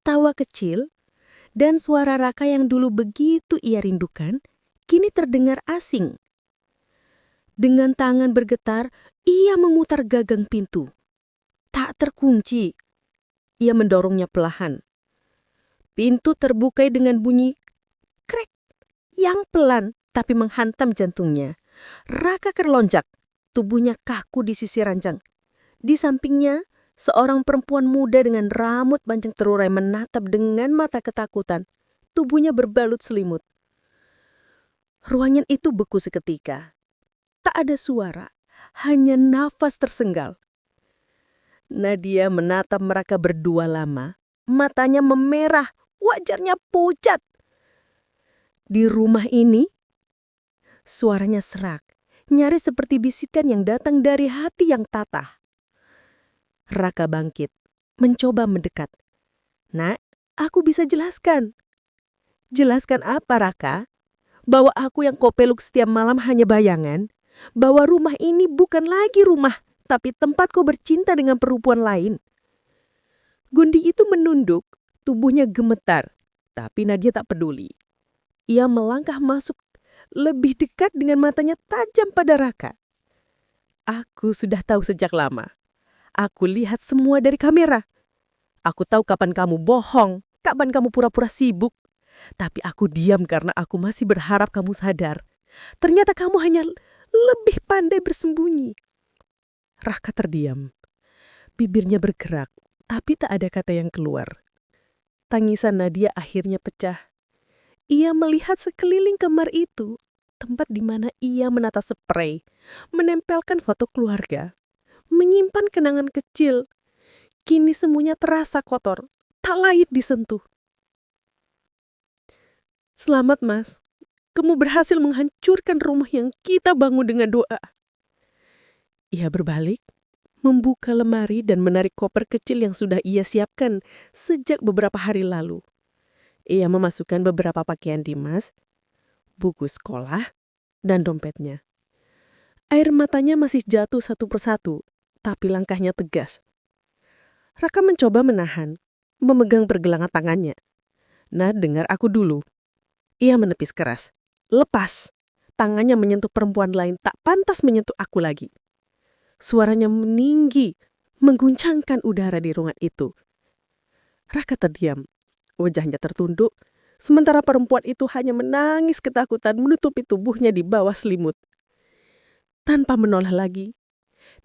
tawa kecil, dan suara Raka yang dulu begitu ia rindukan, kini terdengar asing. Dengan tangan bergetar, ia memutar gagang pintu. Tak terkunci. Ia mendorongnya perlahan. Pintu terbuka dengan bunyi krek yang pelan tapi menghantam jantungnya. Raka terlonjak, tubuhnya kaku di sisi ranjang. Di sampingnya, seorang perempuan muda dengan rambut panjang terurai menatap dengan mata ketakutan. Tubuhnya berbalut selimut. Ruangan itu beku seketika. Tak ada suara, hanya nafas tersenggal. Nadia menatap mereka berdua lama. Matanya memerah, wajahnya pucat. Di rumah ini, suaranya serak, nyaris seperti bisikan yang datang dari hati yang tatah. Raka bangkit, mencoba mendekat. "Nak, aku bisa jelaskan." "Jelaskan apa, Raka? Bahwa aku yang kau peluk setiap malam hanya bayangan? Bahwa rumah ini bukan lagi rumah, tapi tempat kau bercinta dengan perempuan lain?" Gundi itu menunduk, tubuhnya gemetar, tapi Nadia tak peduli. Ia melangkah masuk lebih dekat dengan matanya tajam pada Raka. "Aku sudah tahu sejak lama. Aku lihat semua dari kamera. Aku tahu kapan kamu bohong, Kapan kamu pura-pura sibuk? Tapi aku diam karena aku masih berharap kamu sadar. Ternyata kamu hanya lebih pandai bersembunyi. Raka terdiam. Bibirnya bergerak, tapi tak ada kata yang keluar. Tangisan Nadia akhirnya pecah. Ia melihat sekeliling kamar itu, tempat di mana ia menata spray, menempelkan foto keluarga, menyimpan kenangan kecil. Kini semuanya terasa kotor, tak layak disentuh. Selamat Mas, kamu berhasil menghancurkan rumah yang kita bangun dengan doa. Ia berbalik, membuka lemari dan menarik koper kecil yang sudah ia siapkan sejak beberapa hari lalu. Ia memasukkan beberapa pakaian Dimas, buku sekolah, dan dompetnya. Air matanya masih jatuh satu persatu, tapi langkahnya tegas. Raka mencoba menahan, memegang pergelangan tangannya. Nah, dengar aku dulu. Ia menepis keras. Lepas. Tangannya menyentuh perempuan lain tak pantas menyentuh aku lagi. Suaranya meninggi, mengguncangkan udara di ruangan itu. Raka terdiam. Wajahnya tertunduk, sementara perempuan itu hanya menangis ketakutan menutupi tubuhnya di bawah selimut. Tanpa menoleh lagi,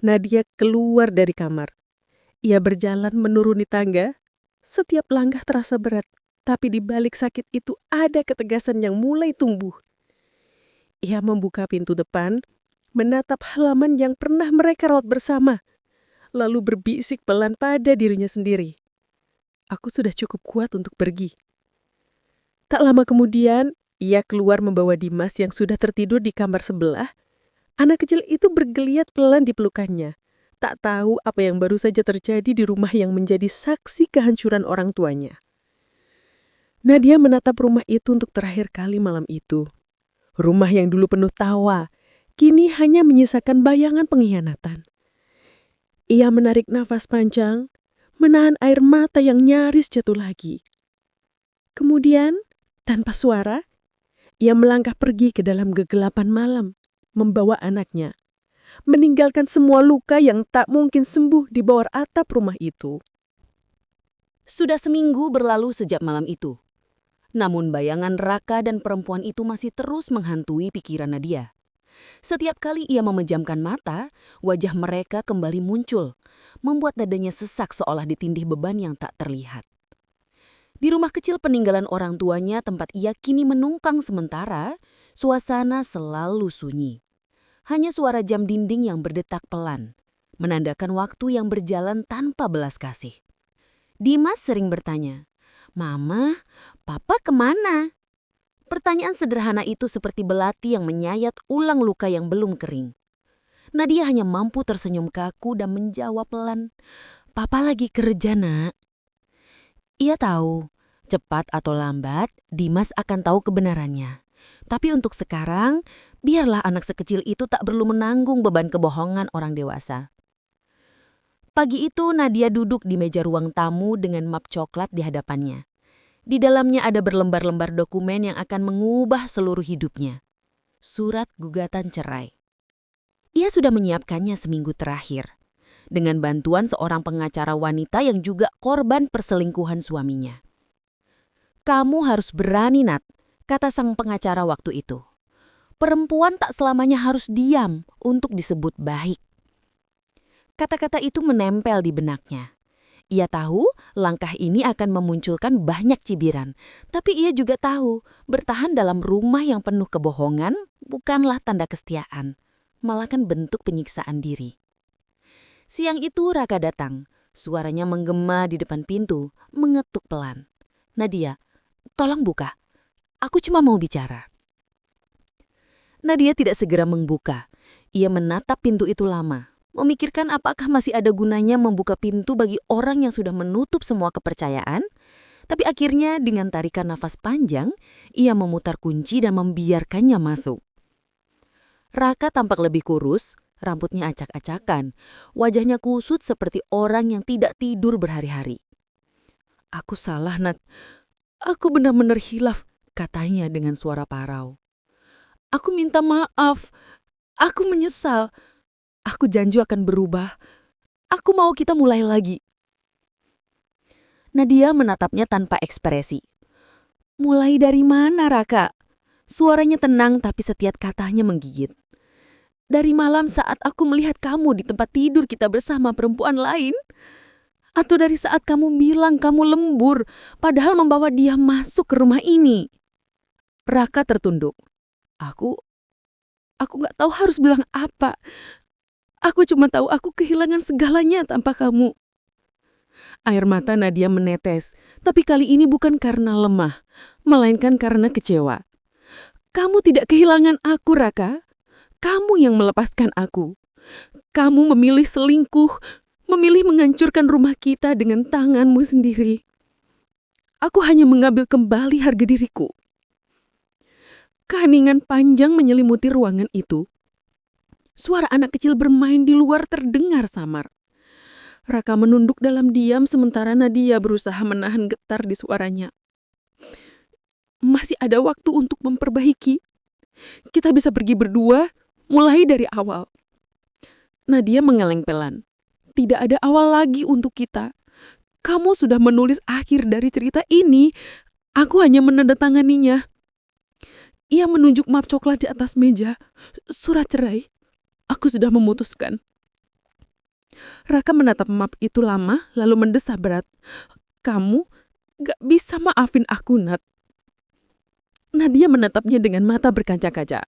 Nadia keluar dari kamar. Ia berjalan menuruni tangga. Setiap langkah terasa berat, tapi di balik sakit itu ada ketegasan yang mulai tumbuh. Ia membuka pintu depan, menatap halaman yang pernah mereka rawat bersama, lalu berbisik pelan pada dirinya sendiri. Aku sudah cukup kuat untuk pergi. Tak lama kemudian, ia keluar membawa Dimas yang sudah tertidur di kamar sebelah. Anak kecil itu bergeliat pelan di pelukannya. Tak tahu apa yang baru saja terjadi di rumah yang menjadi saksi kehancuran orang tuanya. Nadia menatap rumah itu untuk terakhir kali malam itu. Rumah yang dulu penuh tawa, kini hanya menyisakan bayangan pengkhianatan. Ia menarik nafas panjang, menahan air mata yang nyaris jatuh lagi. Kemudian, tanpa suara, ia melangkah pergi ke dalam kegelapan malam, membawa anaknya, meninggalkan semua luka yang tak mungkin sembuh di bawah atap rumah itu. Sudah seminggu berlalu sejak malam itu. Namun bayangan Raka dan perempuan itu masih terus menghantui pikiran Nadia. Setiap kali ia memejamkan mata, wajah mereka kembali muncul, membuat dadanya sesak seolah ditindih beban yang tak terlihat. Di rumah kecil peninggalan orang tuanya tempat ia kini menungkang sementara, suasana selalu sunyi. Hanya suara jam dinding yang berdetak pelan, menandakan waktu yang berjalan tanpa belas kasih. Dimas sering bertanya, "Mama, Papa kemana?" Pertanyaan sederhana itu seperti belati yang menyayat ulang luka yang belum kering. Nadia hanya mampu tersenyum kaku dan menjawab pelan, "Papa lagi kerja, Nak." Ia tahu, cepat atau lambat, Dimas akan tahu kebenarannya. Tapi untuk sekarang, biarlah anak sekecil itu tak perlu menanggung beban kebohongan orang dewasa. Pagi itu Nadia duduk di meja ruang tamu dengan map coklat di hadapannya. Di dalamnya ada berlembar-lembar dokumen yang akan mengubah seluruh hidupnya. Surat gugatan cerai. Ia sudah menyiapkannya seminggu terakhir, dengan bantuan seorang pengacara wanita yang juga korban perselingkuhan suaminya. "Kamu harus berani, Nat," kata sang pengacara waktu itu. "Perempuan tak selamanya harus diam untuk disebut baik." Kata-kata itu menempel di benaknya. Ia tahu langkah ini akan memunculkan banyak cibiran, tapi ia juga tahu bertahan dalam rumah yang penuh kebohongan bukanlah tanda kesetiaan, malah kan bentuk penyiksaan diri. Siang itu Raka datang, suaranya menggema di depan pintu, mengetuk pelan. "Nadia, tolong buka. Aku cuma mau bicara." Nadia tidak segera membuka. Ia menatap pintu itu lama, memikirkan apakah masih ada gunanya membuka pintu bagi orang yang sudah menutup semua kepercayaan. Tapi akhirnya dengan tarikan nafas panjang, ia memutar kunci dan membiarkannya masuk. Raka tampak lebih kurus, rambutnya acak-acakan, wajahnya kusut seperti orang yang tidak tidur berhari-hari. "Aku salah, Nat. Aku benar-benar hilaf," katanya dengan suara parau. "Aku minta maaf. Aku menyesal. Aku janji akan berubah. Aku mau kita mulai lagi." Nadia menatapnya tanpa ekspresi. Mulai dari mana, Raka? Suaranya tenang tapi setiap katanya menggigit. Dari malam saat aku melihat kamu di tempat tidur kita bersama perempuan lain? Atau dari saat kamu bilang kamu lembur, padahal membawa dia masuk ke rumah ini? Raka tertunduk. Aku gak tahu harus bilang apa. Aku cuma tahu aku kehilangan segalanya tanpa kamu. Air mata Nadia menetes, tapi kali ini bukan karena lemah, melainkan karena kecewa. Kamu tidak kehilangan aku, Raka. Kamu yang melepaskan aku. Kamu memilih selingkuh, memilih menghancurkan rumah kita dengan tanganmu sendiri. Aku hanya mengambil kembali harga diriku. Keheningan panjang menyelimuti ruangan itu. Suara anak kecil bermain di luar terdengar samar. Raka menunduk dalam diam sementara Nadia berusaha menahan getar di suaranya. Masih ada waktu untuk memperbaiki. Kita bisa pergi berdua, mulai dari awal. Nadia mengeleng pelan. Tidak ada awal lagi untuk kita. Kamu sudah menulis akhir dari cerita ini. Aku hanya menandatanganinya. Ia menunjuk map coklat di atas meja. Surat cerai. Aku sudah memutuskan. Raka menatap map itu lama, lalu mendesah berat. Kamu gak bisa maafin aku, Nat. Nadia menatapnya dengan mata berkaca-kaca.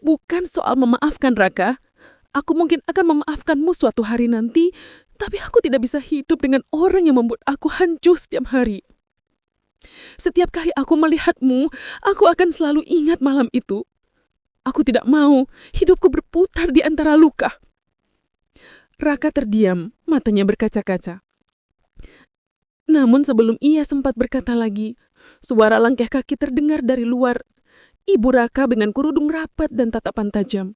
Bukan soal memaafkan, Raka. Aku mungkin akan memaafkanmu suatu hari nanti, tapi aku tidak bisa hidup dengan orang yang membuat aku hancur setiap hari. Setiap kali aku melihatmu, aku akan selalu ingat malam itu. Aku tidak mau hidupku berputar di antara luka. Raka terdiam, matanya berkaca-kaca. Namun sebelum ia sempat berkata lagi, suara langkah kaki terdengar dari luar. Ibu Raka dengan kerudung rapat dan tatapan tajam.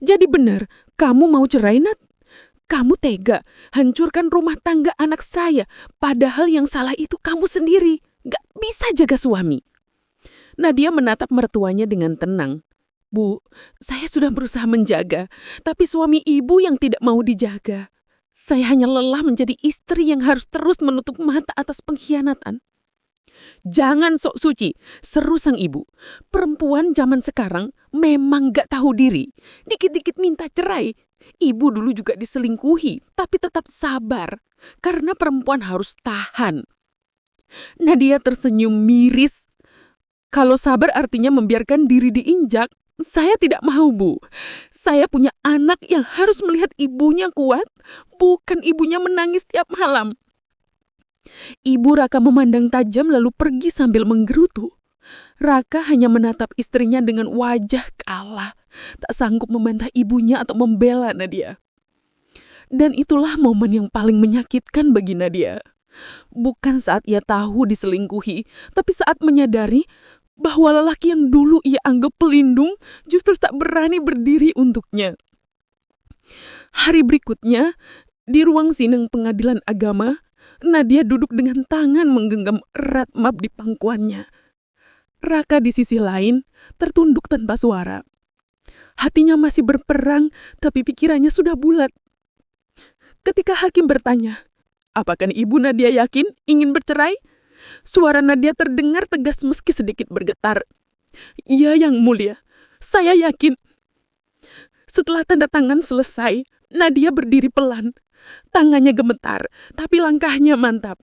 Jadi benar, kamu mau cerai, Nat? Kamu tega, hancurkan rumah tangga anak saya, padahal yang salah itu kamu sendiri. Gak bisa jaga suami. Nadia menatap mertuanya dengan tenang. Bu, saya sudah berusaha menjaga, tapi suami ibu yang tidak mau dijaga. Saya hanya lelah menjadi istri yang harus terus menutup mata atas pengkhianatan. Jangan sok suci, seru sang ibu. Perempuan zaman sekarang memang gak tahu diri. Dikit-dikit minta cerai. Ibu dulu juga diselingkuhi, tapi tetap sabar. Karena perempuan harus tahan. Nadia tersenyum miris. Kalau sabar artinya membiarkan diri diinjak, saya tidak mau, Bu. Saya punya anak yang harus melihat ibunya kuat, bukan ibunya menangis tiap malam. Ibu Raka memandang tajam lalu pergi sambil menggerutu. Raka hanya menatap istrinya dengan wajah kalah, tak sanggup membantah ibunya atau membela Nadia. Dan itulah momen yang paling menyakitkan bagi Nadia. Bukan saat ia tahu diselingkuhi, tapi saat menyadari bahwa lelaki yang dulu ia anggap pelindung justru tak berani berdiri untuknya. Hari berikutnya, di ruang sidang pengadilan agama, Nadia duduk dengan tangan menggenggam erat map di pangkuannya. Raka di sisi lain tertunduk tanpa suara. Hatinya masih berperang, tapi pikirannya sudah bulat. Ketika hakim bertanya, apakah ibu Nadia yakin ingin bercerai? Suara Nadia terdengar tegas meski sedikit bergetar. Iya, Yang Mulia, saya yakin. Setelah tanda tangan selesai, Nadia berdiri pelan. Tangannya gemetar, tapi langkahnya mantap.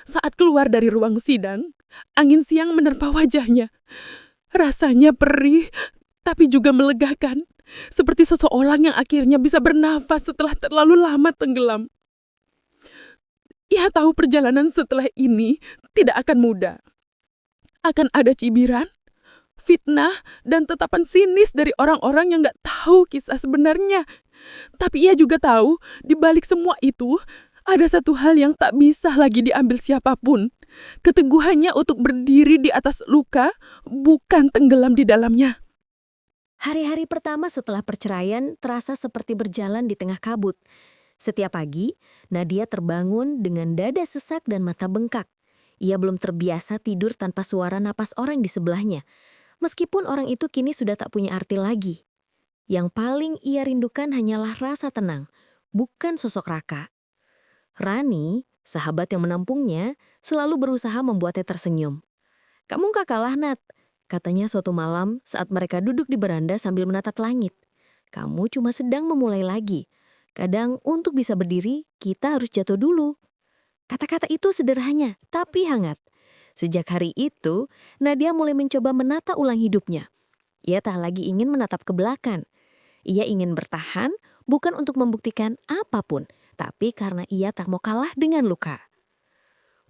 Saat keluar dari ruang sidang, angin siang menerpa wajahnya. Rasanya perih, tapi juga melegakan. Seperti seseorang yang akhirnya bisa bernafas setelah terlalu lama tenggelam. Ia tahu perjalanan setelah ini tidak akan mudah. Akan ada cibiran, fitnah, dan tatapan sinis dari orang-orang yang gak tahu kisah sebenarnya. Tapi ia juga tahu, di balik semua itu, ada satu hal yang tak bisa lagi diambil siapapun. Keteguhannya untuk berdiri di atas luka, bukan tenggelam di dalamnya. Hari-hari pertama setelah perceraian terasa seperti berjalan di tengah kabut. Setiap pagi, Nadia terbangun dengan dada sesak dan mata bengkak. Ia belum terbiasa tidur tanpa suara napas orang di sebelahnya. Meskipun orang itu kini sudah tak punya arti lagi. Yang paling ia rindukan hanyalah rasa tenang, bukan sosok Raka. Rani, Sahabat yang menampungnya selalu berusaha membuatnya tersenyum. "Kamu gak kalah, Nat," katanya suatu malam saat mereka duduk di beranda sambil menatap langit. "Kamu cuma sedang memulai lagi. Kadang untuk bisa berdiri, kita harus jatuh dulu." Kata-kata itu sederhana, tapi hangat. Sejak hari itu, Nadia mulai mencoba menata ulang hidupnya. Ia tak lagi ingin menatap ke belakang. Ia ingin bertahan, bukan untuk membuktikan apapun, tapi karena ia tak mau kalah dengan luka.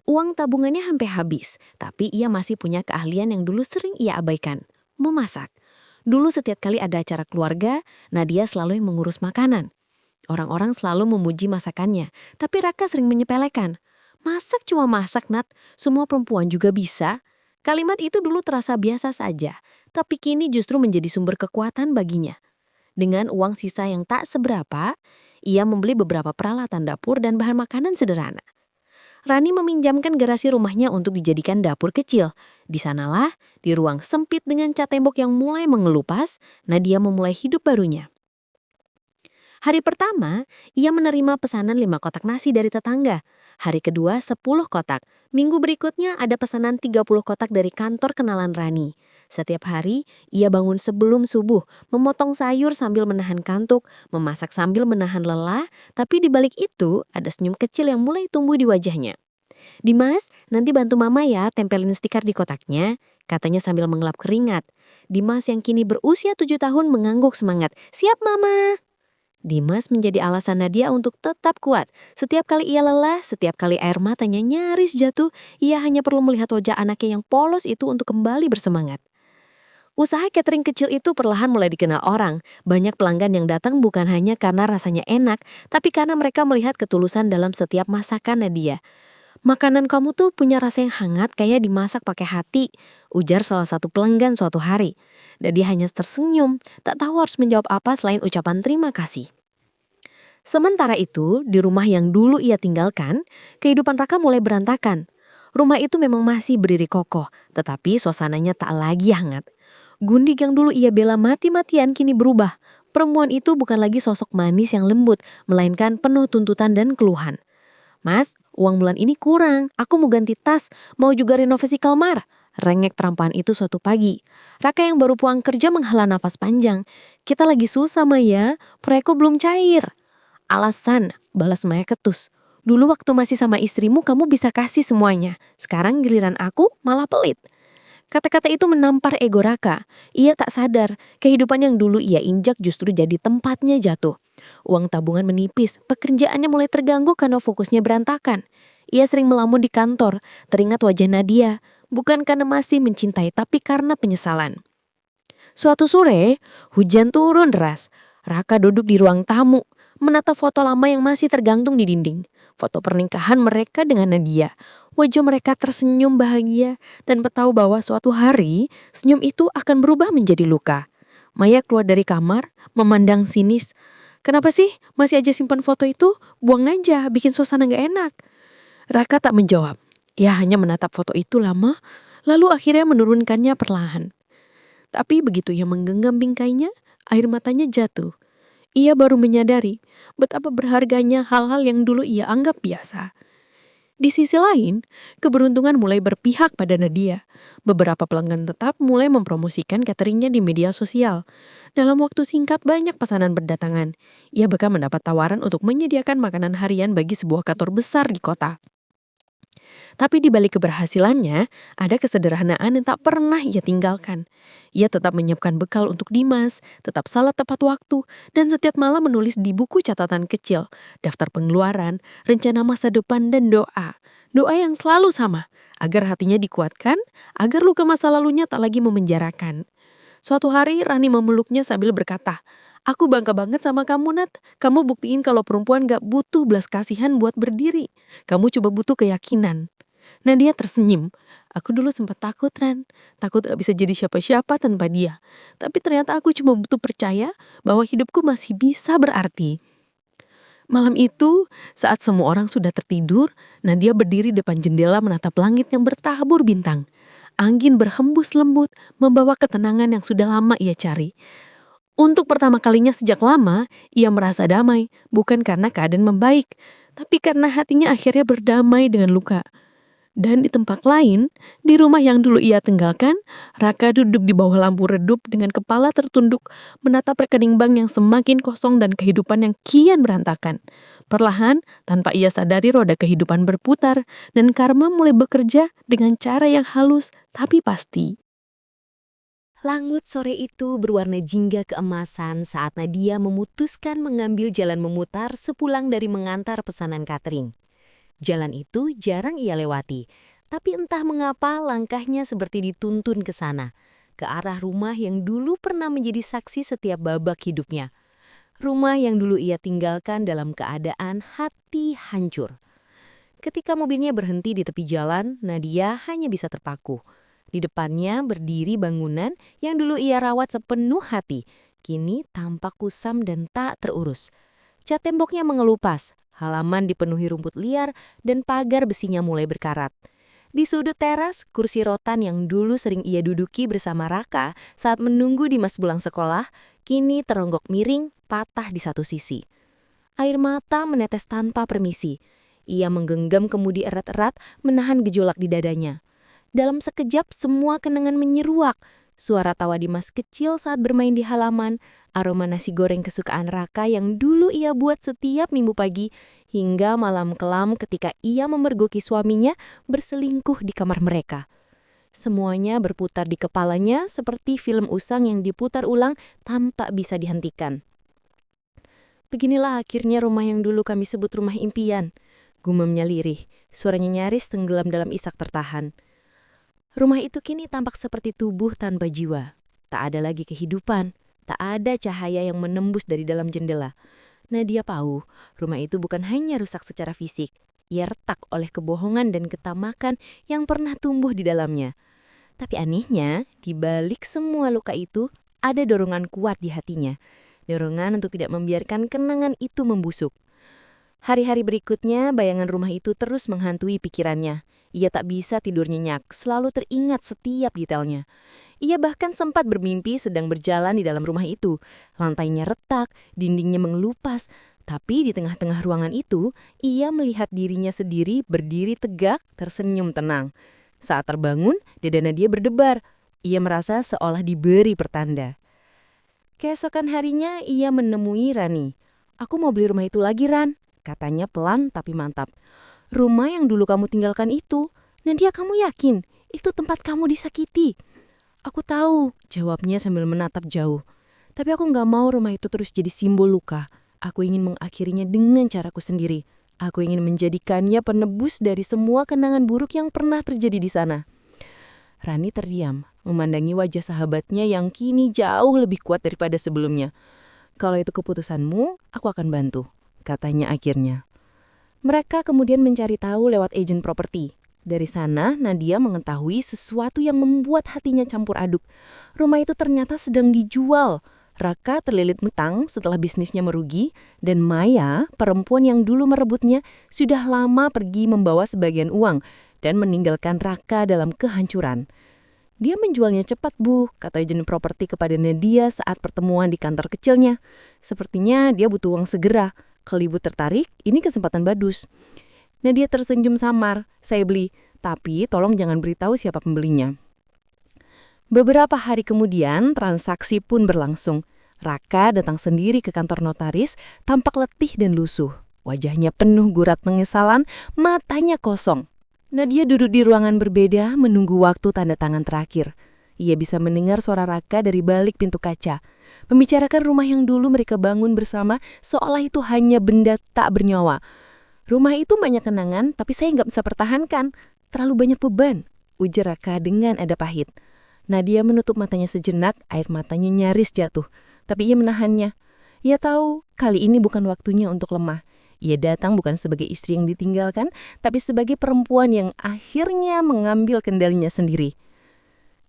Uang tabungannya hampir habis, tapi ia masih punya keahlian yang dulu sering ia abaikan, memasak. Dulu setiap kali ada acara keluarga, Nadia selalu yang mengurus makanan. Orang-orang selalu memuji masakannya, tapi Raka sering menyepelekan. "Masak cuma masak, Nat. Semua perempuan juga bisa." Kalimat itu dulu terasa biasa saja, tapi kini justru menjadi sumber kekuatan baginya. Dengan uang sisa yang tak seberapa, ia membeli beberapa peralatan dapur dan bahan makanan sederhana. Rani meminjamkan garasi rumahnya untuk dijadikan dapur kecil. Di sanalah, di ruang sempit dengan cat tembok yang mulai mengelupas, Nadia memulai hidup barunya. Hari pertama, ia menerima pesanan 5 kotak nasi dari tetangga. Hari kedua 10 kotak. Minggu berikutnya ada pesanan 30 kotak dari kantor kenalan Rani. Setiap hari, ia bangun sebelum subuh, memotong sayur sambil menahan kantuk, memasak sambil menahan lelah, tapi di balik itu ada senyum kecil yang mulai tumbuh di wajahnya. "Dimas, nanti bantu mama ya tempelin stiker di kotaknya," katanya sambil mengelap keringat. Dimas yang kini berusia 7 tahun mengangguk semangat. "Siap, Mama!" Dimas menjadi alasan Nadia untuk tetap kuat. Setiap kali ia lelah, setiap kali air matanya nyaris jatuh, ia hanya perlu melihat wajah anaknya yang polos itu untuk kembali bersemangat. Usaha catering kecil itu perlahan mulai dikenal orang. Banyak pelanggan yang datang bukan hanya karena rasanya enak, tapi karena mereka melihat ketulusan dalam setiap masakan Nadia. "Makanan kamu tuh punya rasa yang hangat kayak dimasak pakai hati," ujar salah satu pelanggan suatu hari. Nadia hanya tersenyum, tak tahu harus menjawab apa selain ucapan terima kasih. Sementara itu, di rumah yang dulu ia tinggalkan, kehidupan Raka mulai berantakan. Rumah itu memang masih berdiri kokoh, tetapi suasananya tak lagi hangat. Gundik yang dulu ia bela mati-matian kini berubah. Perempuan itu bukan lagi sosok manis yang lembut, melainkan penuh tuntutan dan keluhan. "Mas, uang bulan ini kurang, aku mau ganti tas, mau juga renovasi kamar," rengek perempuan itu suatu pagi. Raka yang baru pulang kerja menghela nafas panjang. "Kita lagi susah, Maya, proyekku belum cair." "Alasan," balas Maya ketus. "Dulu waktu masih sama istrimu kamu bisa kasih semuanya, sekarang giliran aku malah pelit." Kata-kata itu menampar ego Raka. Ia tak sadar, kehidupan yang dulu ia injak justru jadi tempatnya jatuh. Uang tabungan menipis, pekerjaannya mulai terganggu karena fokusnya berantakan. Ia sering melamun di kantor, teringat wajah Nadia, bukan karena masih mencintai tapi karena penyesalan. Suatu sore, hujan turun deras. Raka duduk di ruang tamu, menatap foto lama yang masih tergantung di dinding. Foto pernikahan mereka dengan Nadia. Wajah mereka tersenyum bahagia dan tahu bahwa suatu hari senyum itu akan berubah menjadi luka. Maya keluar dari kamar, memandang sinis. "Kenapa sih masih aja simpan foto itu? Buang aja, bikin suasana gak enak." Raka tak menjawab. Ia hanya menatap foto itu lama, lalu akhirnya menurunkannya perlahan. Tapi begitu ia menggenggam bingkainya, air matanya jatuh. Ia baru menyadari betapa berharganya hal-hal yang dulu ia anggap biasa. Di sisi lain, keberuntungan mulai berpihak pada Nadia. Beberapa pelanggan tetap mulai mempromosikan cateringnya di media sosial. Dalam waktu singkat banyak pesanan berdatangan. Ia bahkan mendapat tawaran untuk menyediakan makanan harian bagi sebuah kantor besar di kota. Tapi di balik keberhasilannya, ada kesederhanaan yang tak pernah ia tinggalkan. Ia tetap menyiapkan bekal untuk Dimas, tetap salat tepat waktu, dan setiap malam menulis di buku catatan kecil, daftar pengeluaran, rencana masa depan, dan doa. Doa yang selalu sama, agar hatinya dikuatkan, agar luka masa lalunya tak lagi memenjarakan. Suatu hari Rani memeluknya sambil berkata, "Aku bangga banget sama kamu, Nat. Kamu buktiin kalau perempuan gak butuh belas kasihan buat berdiri. Kamu coba butuh keyakinan." Nadia tersenyum. "Aku dulu sempat takut, Ran. Takut gak bisa jadi siapa-siapa tanpa dia. Tapi ternyata aku cuma butuh percaya bahwa hidupku masih bisa berarti." Malam itu, saat semua orang sudah tertidur, Nadia berdiri depan jendela menatap langit yang bertabur bintang. Angin berhembus lembut, membawa ketenangan yang sudah lama ia cari. Untuk pertama kalinya sejak lama, ia merasa damai, bukan karena keadaan membaik, tapi karena hatinya akhirnya berdamai dengan luka. Dan di tempat lain, di rumah yang dulu ia tinggalkan, Raka duduk di bawah lampu redup dengan kepala tertunduk, menatap rekening bank yang semakin kosong dan kehidupan yang kian berantakan. Perlahan, tanpa ia sadari roda kehidupan berputar, dan karma mulai bekerja dengan cara yang halus tapi pasti. Langut sore itu berwarna jingga keemasan saat Nadia memutuskan mengambil jalan memutar sepulang dari mengantar pesanan catering. Jalan itu jarang ia lewati, tapi entah mengapa langkahnya seperti dituntun ke sana, ke arah rumah yang dulu pernah menjadi saksi setiap babak hidupnya. Rumah yang dulu ia tinggalkan dalam keadaan hati hancur. Ketika mobilnya berhenti di tepi jalan, Nadia hanya bisa terpaku. Di depannya berdiri bangunan yang dulu ia rawat sepenuh hati, kini tampak kusam dan tak terurus. Cat temboknya mengelupas, halaman dipenuhi rumput liar, dan pagar besinya mulai berkarat. Di sudut teras, kursi rotan yang dulu sering ia duduki bersama Raka saat menunggu Dimas pulang sekolah, kini teronggok miring, patah di satu sisi. Air mata menetes tanpa permisi. Ia menggenggam kemudi erat-erat, menahan gejolak di dadanya. Dalam sekejap, semua kenangan menyeruak. Suara tawa Dimas kecil saat bermain di halaman, aroma nasi goreng kesukaan Raka yang dulu ia buat setiap minggu pagi, hingga malam kelam ketika ia memergoki suaminya berselingkuh di kamar mereka. Semuanya berputar di kepalanya seperti film usang yang diputar ulang tanpa bisa dihentikan. Beginilah akhirnya rumah yang dulu kami sebut rumah impian. Gumamnya lirih, suaranya nyaris tenggelam dalam isak tertahan. Rumah itu kini tampak seperti tubuh tanpa jiwa. Tak ada lagi kehidupan, tak ada cahaya yang menembus dari dalam jendela. Nadia tahu, rumah itu bukan hanya rusak secara fisik, ia retak oleh kebohongan dan ketamakan yang pernah tumbuh di dalamnya. Tapi anehnya, di balik semua luka itu, ada dorongan kuat di hatinya. Dorongan untuk tidak membiarkan kenangan itu membusuk. Hari-hari berikutnya, bayangan rumah itu terus menghantui pikirannya. Ia tak bisa tidur nyenyak, selalu teringat setiap detailnya. Ia bahkan sempat bermimpi sedang berjalan di dalam rumah itu. Lantainya retak, dindingnya mengelupas. Tapi di tengah-tengah ruangan itu, ia melihat dirinya sendiri berdiri tegak, tersenyum tenang. Saat terbangun, dada Nadia berdebar. Ia merasa seolah diberi pertanda. Keesokan harinya, ia menemui Rani. "Aku mau beli rumah itu lagi, Ran," katanya pelan tapi mantap. "Rumah yang dulu kamu tinggalkan itu, Nadia, kamu yakin itu tempat kamu disakiti?" "Aku tahu," jawabnya sambil menatap jauh. "Tapi aku nggak mau rumah itu terus jadi simbol luka. Aku ingin mengakhirinya dengan caraku sendiri. Aku ingin menjadikannya penebus dari semua kenangan buruk yang pernah terjadi di sana." Rani terdiam, memandangi wajah sahabatnya yang kini jauh lebih kuat daripada sebelumnya. "Kalau itu keputusanmu, aku akan bantu," katanya akhirnya. Mereka kemudian mencari tahu lewat agen properti. Dari sana, Nadia mengetahui sesuatu yang membuat hatinya campur aduk. Rumah itu ternyata sedang dijual. Raka terlilit hutang setelah bisnisnya merugi, dan Maya, perempuan yang dulu merebutnya, sudah lama pergi membawa sebagian uang dan meninggalkan Raka dalam kehancuran. "Dia menjualnya cepat, Bu," kata agen properti kepada Nadia saat pertemuan di kantor kecilnya. "Sepertinya dia butuh uang segera. Kalau Ibu tertarik, ini kesempatan bagus." Nadia tersenyum samar. "Saya beli, tapi tolong jangan beritahu siapa pembelinya." Beberapa hari kemudian, transaksi pun berlangsung. Raka datang sendiri ke kantor notaris, tampak letih dan lusuh. Wajahnya penuh gurat penyesalan, matanya kosong. Nadia duduk di ruangan berbeda menunggu waktu tanda tangan terakhir. Ia bisa mendengar suara Raka dari balik pintu kaca, membicarakan rumah yang dulu mereka bangun bersama seolah itu hanya benda tak bernyawa. "Rumah itu banyak kenangan, tapi saya nggak bisa pertahankan. Terlalu banyak beban," ujar Raka dengan ada pahit. Nadia menutup matanya sejenak, air matanya nyaris jatuh. Tapi ia menahannya. Ia tahu kali ini bukan waktunya untuk lemah. Ia datang bukan sebagai istri yang ditinggalkan, tapi sebagai perempuan yang akhirnya mengambil kendalinya sendiri.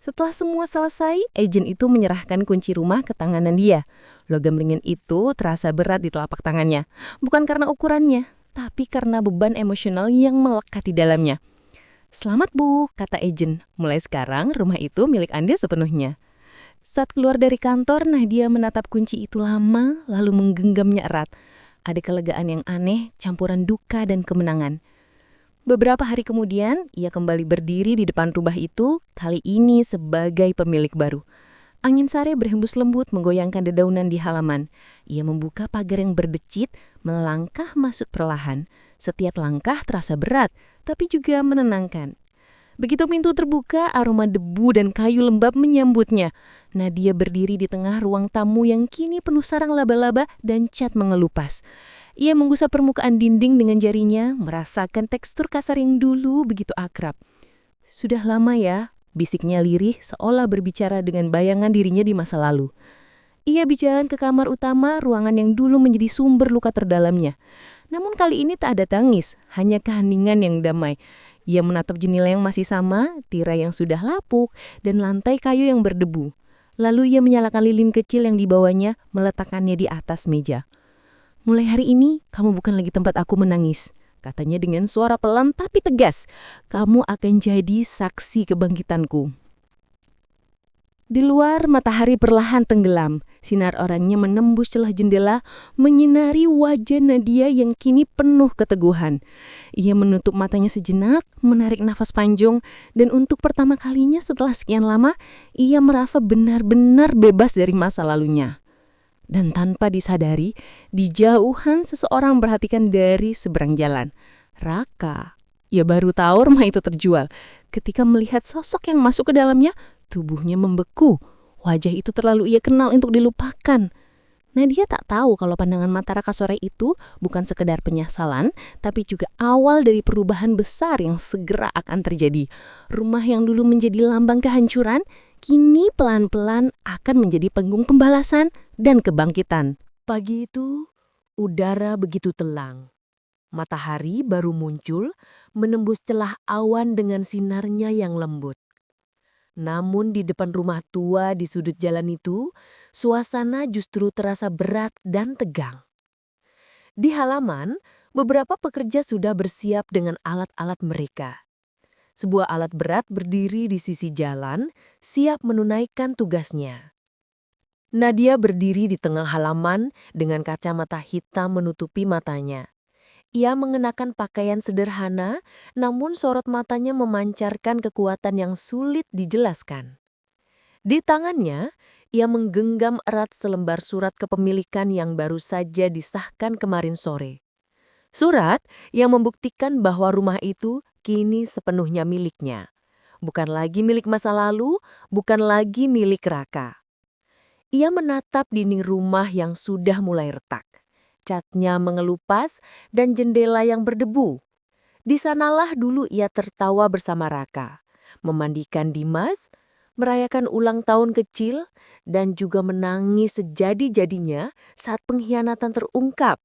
Setelah semua selesai, agen itu menyerahkan kunci rumah ke tangan Nadia. Logam ringin itu terasa berat di telapak tangannya. Bukan karena ukurannya, tapi karena beban emosional yang melekat di dalamnya. "Selamat, Bu," kata agen. "Mulai sekarang rumah itu milik Anda sepenuhnya." Saat keluar dari kantor, Nadia menatap kunci itu lama, lalu menggenggamnya erat. Ada kelegaan yang aneh, campuran duka dan kemenangan. Beberapa hari kemudian, ia kembali berdiri di depan rumah itu, kali ini sebagai pemilik baru. Angin sore berhembus lembut menggoyangkan dedaunan di halaman. Ia membuka pagar yang berdecit, melangkah masuk perlahan. Setiap langkah terasa berat, tapi juga menenangkan. Begitu pintu terbuka, aroma debu dan kayu lembab menyambutnya. Nadia berdiri di tengah ruang tamu yang kini penuh sarang laba-laba dan cat mengelupas. Ia menggusap permukaan dinding dengan jarinya, merasakan tekstur kasar yang dulu begitu akrab. "Sudah lama ya," bisiknya lirih seolah berbicara dengan bayangan dirinya di masa lalu. Ia berjalan ke kamar utama, ruangan yang dulu menjadi sumber luka terdalamnya. Namun kali ini tak ada tangis, hanya keheningan yang damai. Ia menatap jendela yang masih sama, tirai yang sudah lapuk, dan lantai kayu yang berdebu. Lalu ia menyalakan lilin kecil yang dibawanya, meletakkannya di atas meja. "Mulai hari ini, kamu bukan lagi tempat aku menangis," katanya dengan suara pelan tapi tegas. "Kamu akan jadi saksi kebangkitanku." Di luar, matahari perlahan tenggelam. Sinar oranye menembus celah jendela, menyinari wajah Nadia yang kini penuh keteguhan. Ia menutup matanya sejenak, menarik nafas panjang, dan untuk pertama kalinya setelah sekian lama, ia merasa benar-benar bebas dari masa lalunya. Dan tanpa disadari, di jauhan seseorang memperhatikan dari seberang jalan. Raka. Ia baru tahu rumah itu terjual. Ketika melihat sosok yang masuk ke dalamnya, tubuhnya membeku. Wajah itu terlalu ia kenal untuk dilupakan. Nadia tak tahu kalau pandangan mata Raka sore itu bukan sekedar penyesalan, tapi juga awal dari perubahan besar yang segera akan terjadi. Rumah yang dulu menjadi lambang kehancuran, kini pelan-pelan akan menjadi panggung pembalasan dan kebangkitan. Pagi itu, udara begitu telang. Matahari baru muncul, menembus celah awan dengan sinarnya yang lembut. Namun di depan rumah tua di sudut jalan itu, suasana justru terasa berat dan tegang. Di halaman, beberapa pekerja sudah bersiap dengan alat-alat mereka. Sebuah alat berat berdiri di sisi jalan, siap menunaikan tugasnya. Nadia berdiri di tengah halaman dengan kacamata hitam menutupi matanya. Ia mengenakan pakaian sederhana, namun sorot matanya memancarkan kekuatan yang sulit dijelaskan. Di tangannya, ia menggenggam erat selembar surat kepemilikan yang baru saja disahkan kemarin sore. Surat yang membuktikan bahwa rumah itu kini sepenuhnya miliknya. Bukan lagi milik masa lalu, bukan lagi milik Raka. Ia menatap dinding rumah yang sudah mulai retak. Catnya mengelupas dan jendela yang berdebu. Di sanalah dulu ia tertawa bersama Raka, memandikan Dimas, merayakan ulang tahun kecil, dan juga menangis sejadi-jadinya saat pengkhianatan terungkap.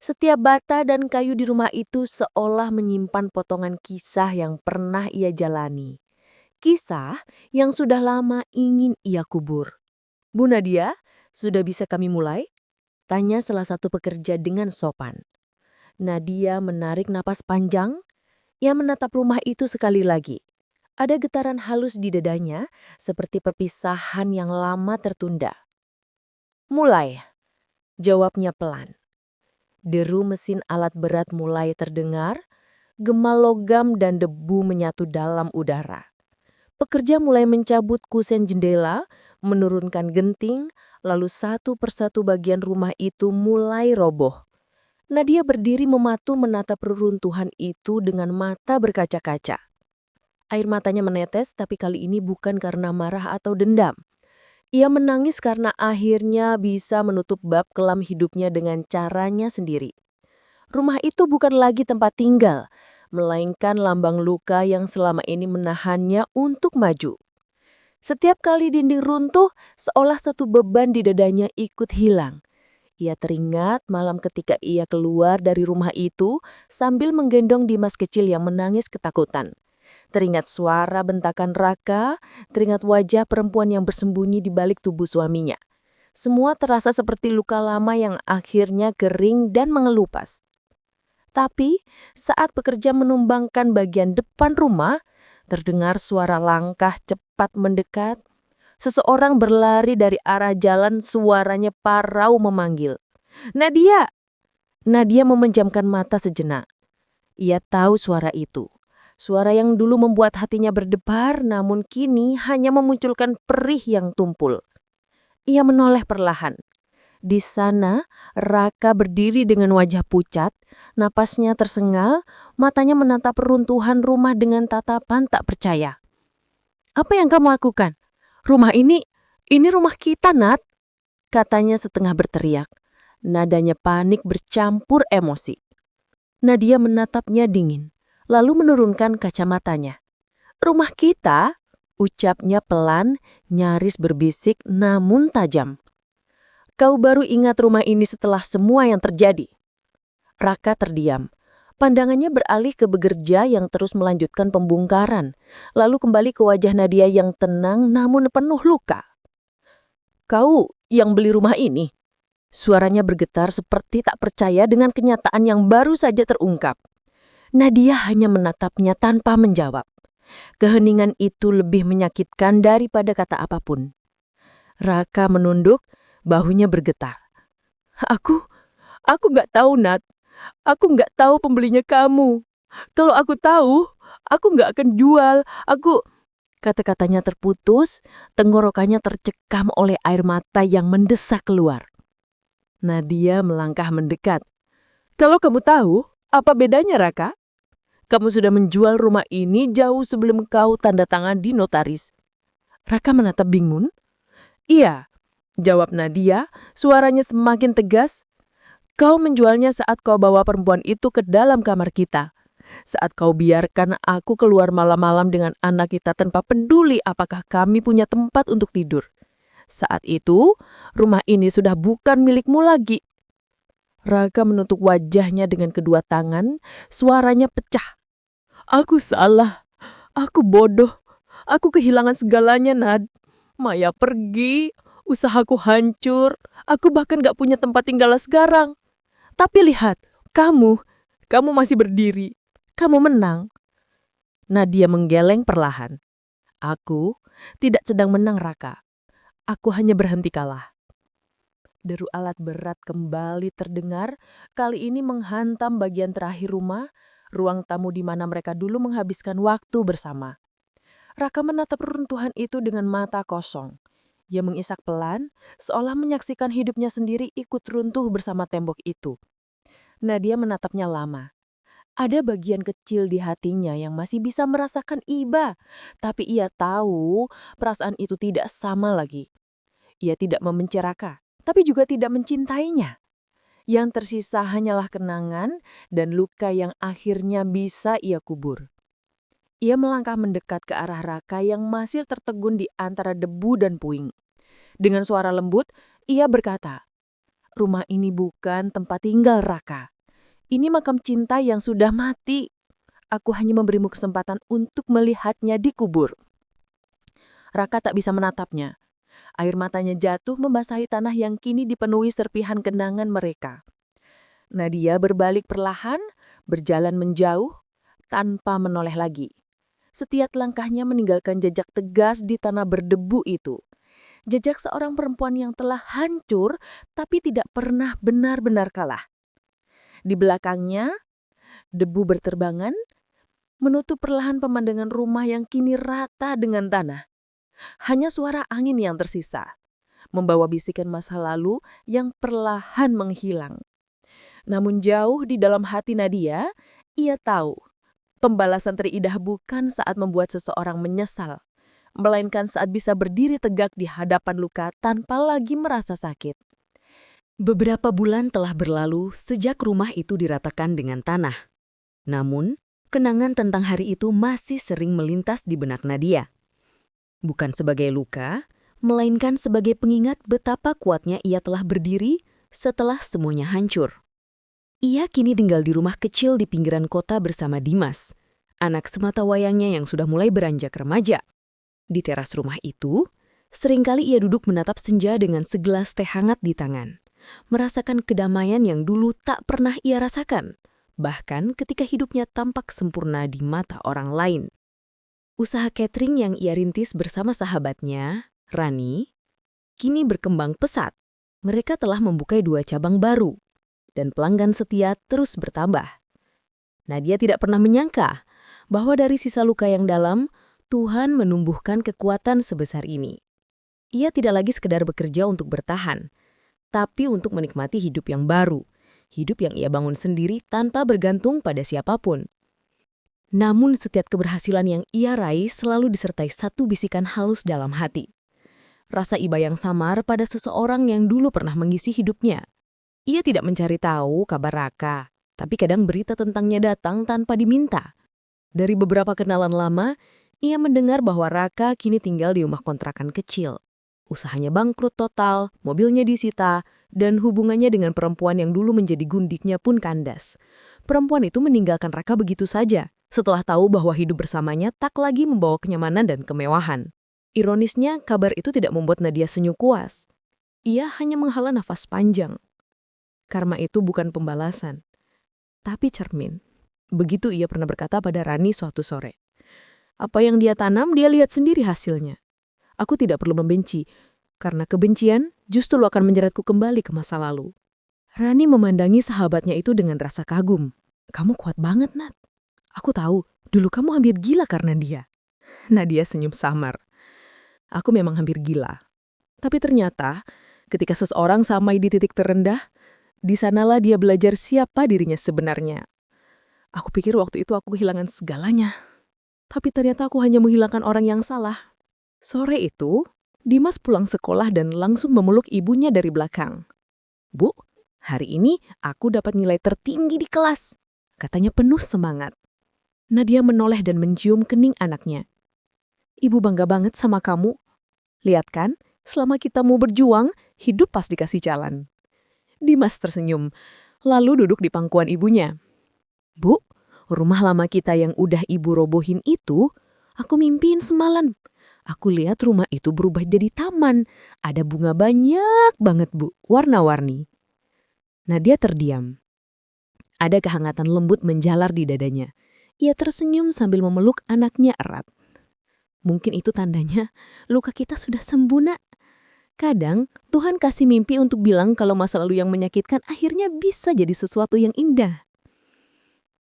Setiap bata dan kayu di rumah itu seolah menyimpan potongan kisah yang pernah ia jalani. Kisah yang sudah lama ingin ia kubur. "Bu Nadia, sudah bisa kami mulai?" tanya salah satu pekerja dengan sopan. Nadia menarik napas panjang. Ia menatap rumah itu sekali lagi. Ada getaran halus di dadanya, seperti perpisahan yang lama tertunda. "Mulai," jawabnya pelan. Deru mesin alat berat mulai terdengar, gema logam dan debu menyatu dalam udara. Pekerja mulai mencabut kusen jendela, menurunkan genting, lalu satu persatu bagian rumah itu mulai roboh. Nadia berdiri mematu menatap reruntuhan itu dengan mata berkaca-kaca. Air matanya menetes, tapi kali ini bukan karena marah atau dendam. Ia menangis karena akhirnya bisa menutup bab kelam hidupnya dengan caranya sendiri. Rumah itu bukan lagi tempat tinggal, melainkan lambang luka yang selama ini menahannya untuk maju. Setiap kali dinding runtuh, seolah satu beban di dadanya ikut hilang. Ia teringat malam ketika ia keluar dari rumah itu sambil menggendong Dimas kecil yang menangis ketakutan. Teringat suara bentakan Raka, teringat wajah perempuan yang bersembunyi di balik tubuh suaminya. Semua terasa seperti luka lama yang akhirnya kering dan mengelupas. Tapi saat pekerja menumbangkan bagian depan rumah, terdengar suara langkah cepat mendekat. seseorang berlari dari arah jalan, suaranya parau memanggil. "Nadia!" Nadia memejamkan mata sejenak. Ia tahu suara itu. Suara yang dulu membuat hatinya berdebar, namun kini hanya memunculkan perih yang tumpul. Ia menoleh perlahan. Di sana, Raka berdiri dengan wajah pucat, napasnya tersengal, matanya menatap runtuhan rumah dengan tatapan tak percaya. "Apa yang kamu lakukan? Rumah ini rumah kita, Nat," katanya setengah berteriak. Nadanya panik bercampur emosi. Nadia menatapnya dingin, lalu menurunkan kacamatanya. "Rumah kita?" ucapnya pelan, nyaris berbisik namun tajam. "Kau baru ingat rumah ini setelah semua yang terjadi?" Raka terdiam. Pandangannya beralih ke bekerja yang terus melanjutkan pembongkaran, lalu kembali ke wajah Nadia yang tenang namun penuh luka. "Kau yang beli rumah ini?" Suaranya bergetar seperti tak percaya dengan kenyataan yang baru saja terungkap. Nadia hanya menatapnya tanpa menjawab. Keheningan itu lebih menyakitkan daripada kata apapun. Raka menunduk, bahunya bergetar. Aku nggak tahu, Nat. Aku nggak tahu pembelinya kamu. Kalau aku tahu, aku nggak akan jual. Kata-katanya terputus, tenggorokannya tercekam oleh air mata yang mendesak keluar. Nadia melangkah mendekat. "Kalau kamu tahu, apa bedanya, Raka? Kamu sudah menjual rumah ini jauh sebelum kau tanda tangan di notaris." Raka menatap bingung. "Iya," jawab Nadia, suaranya semakin tegas. "Kau menjualnya saat kau bawa perempuan itu ke dalam kamar kita. Saat kau biarkan aku keluar malam-malam dengan anak kita tanpa peduli apakah kami punya tempat untuk tidur. Saat itu, rumah ini sudah bukan milikmu lagi." Raka menutup wajahnya dengan kedua tangan, suaranya pecah. "Aku salah. Aku bodoh. Aku kehilangan segalanya, Nad. Maya pergi, usahaku hancur, aku bahkan gak punya tempat tinggal sekarang. Tapi lihat, kamu masih berdiri. Kamu menang." Nadia menggeleng perlahan. "Aku tidak sedang menang, Raka. Aku hanya berhenti kalah." Deru alat berat kembali terdengar, kali ini menghantam bagian terakhir rumah, ruang tamu di mana mereka dulu menghabiskan waktu bersama. Raka menatap runtuhan itu dengan mata kosong. Ia mengisak pelan, seolah menyaksikan hidupnya sendiri ikut runtuh bersama tembok itu. Nadia menatapnya lama. Ada bagian kecil di hatinya yang masih bisa merasakan iba, tapi ia tahu perasaan itu tidak sama lagi. Ia tidak membenci Raka, tapi juga tidak mencintainya. Yang tersisa hanyalah kenangan dan luka yang akhirnya bisa ia kubur. Ia melangkah mendekat ke arah Raka yang masih tertegun di antara debu dan puing. Dengan suara lembut, ia berkata, "Rumah ini bukan tempat tinggal Raka. Ini makam cinta yang sudah mati. Aku hanya memberimu kesempatan untuk melihatnya dikubur." Raka tak bisa menatapnya. Air matanya jatuh membasahi tanah yang kini dipenuhi serpihan kenangan mereka. Nadia berbalik perlahan, berjalan menjauh, tanpa menoleh lagi. Setiap langkahnya meninggalkan jejak tegas di tanah berdebu itu. Jejak seorang perempuan yang telah hancur, tapi tidak pernah benar-benar kalah. Di belakangnya, debu berterbangan, menutup perlahan pemandangan rumah yang kini rata dengan tanah. Hanya suara angin yang tersisa, membawa bisikan masa lalu yang perlahan menghilang. Namun jauh di dalam hati Nadia, ia tahu pembalasan terindah bukan saat membuat seseorang menyesal, melainkan saat bisa berdiri tegak di hadapan luka tanpa lagi merasa sakit. Beberapa bulan telah berlalu sejak rumah itu diratakan dengan tanah. Namun, kenangan tentang hari itu masih sering melintas di benak Nadia. Bukan sebagai luka, melainkan sebagai pengingat betapa kuatnya ia telah berdiri setelah semuanya hancur. Ia kini tinggal di rumah kecil di pinggiran kota bersama Dimas, anak sematawayangnya yang sudah mulai beranjak remaja. Di teras rumah itu, seringkali ia duduk menatap senja dengan segelas teh hangat di tangan, merasakan kedamaian yang dulu tak pernah ia rasakan, bahkan ketika hidupnya tampak sempurna di mata orang lain. Usaha catering yang ia rintis bersama sahabatnya Rani kini berkembang pesat. Mereka telah membuka 2 cabang baru, dan pelanggan setia terus bertambah. Nadia tidak pernah menyangka bahwa dari sisa luka yang dalam, Tuhan menumbuhkan kekuatan sebesar ini. Ia tidak lagi sekedar bekerja untuk bertahan, tapi untuk menikmati hidup yang baru, hidup yang ia bangun sendiri tanpa bergantung pada siapapun. Namun setiap keberhasilan yang ia raih selalu disertai satu bisikan halus dalam hati. Rasa iba yang samar pada seseorang yang dulu pernah mengisi hidupnya. Ia tidak mencari tahu kabar Raka, tapi kadang berita tentangnya datang tanpa diminta. Dari beberapa kenalan lama, ia mendengar bahwa Raka kini tinggal di rumah kontrakan kecil. Usahanya bangkrut total, mobilnya disita, dan hubungannya dengan perempuan yang dulu menjadi gundiknya pun kandas. Perempuan itu meninggalkan Raka begitu saja, setelah tahu bahwa hidup bersamanya tak lagi membawa kenyamanan dan kemewahan. Ironisnya, kabar itu tidak membuat Nadia senyum puas. Ia hanya menghela nafas panjang. Karma itu bukan pembalasan, tapi cermin. Begitu ia pernah berkata pada Rani suatu sore. Apa yang dia tanam, dia lihat sendiri hasilnya. Aku tidak perlu membenci, karena kebencian justru akan menjeratku kembali ke masa lalu. Rani memandangi sahabatnya itu dengan rasa kagum. Kamu kuat banget, Nat. Aku tahu, dulu kamu hampir gila karena dia. Nadia senyum samar. Aku memang hampir gila. Tapi ternyata, ketika seseorang sampai di titik terendah, di sanalah dia belajar siapa dirinya sebenarnya. Aku pikir waktu itu aku kehilangan segalanya. Tapi ternyata aku hanya menghilangkan orang yang salah. Sore itu, Dimas pulang sekolah dan langsung memeluk ibunya dari belakang. Bu, hari ini aku dapat nilai tertinggi di kelas. Katanya penuh semangat. Nadia menoleh dan mencium kening anaknya. Ibu bangga banget sama kamu. Lihat kan, selama kita mau berjuang, hidup pas dikasih jalan. Dimas tersenyum, lalu duduk di pangkuan ibunya. Bu, rumah lama kita yang udah ibu robohin itu, aku mimpiin semalam. Aku lihat rumah itu berubah jadi taman. Ada bunga banyak banget, Bu, warna-warni. Nadia terdiam. Ada kehangatan lembut menjalar di dadanya. Ia tersenyum sambil memeluk anaknya erat. Mungkin itu tandanya luka kita sudah sembuh, Nak. Kadang Tuhan kasih mimpi untuk bilang kalau masa lalu yang menyakitkan akhirnya bisa jadi sesuatu yang indah.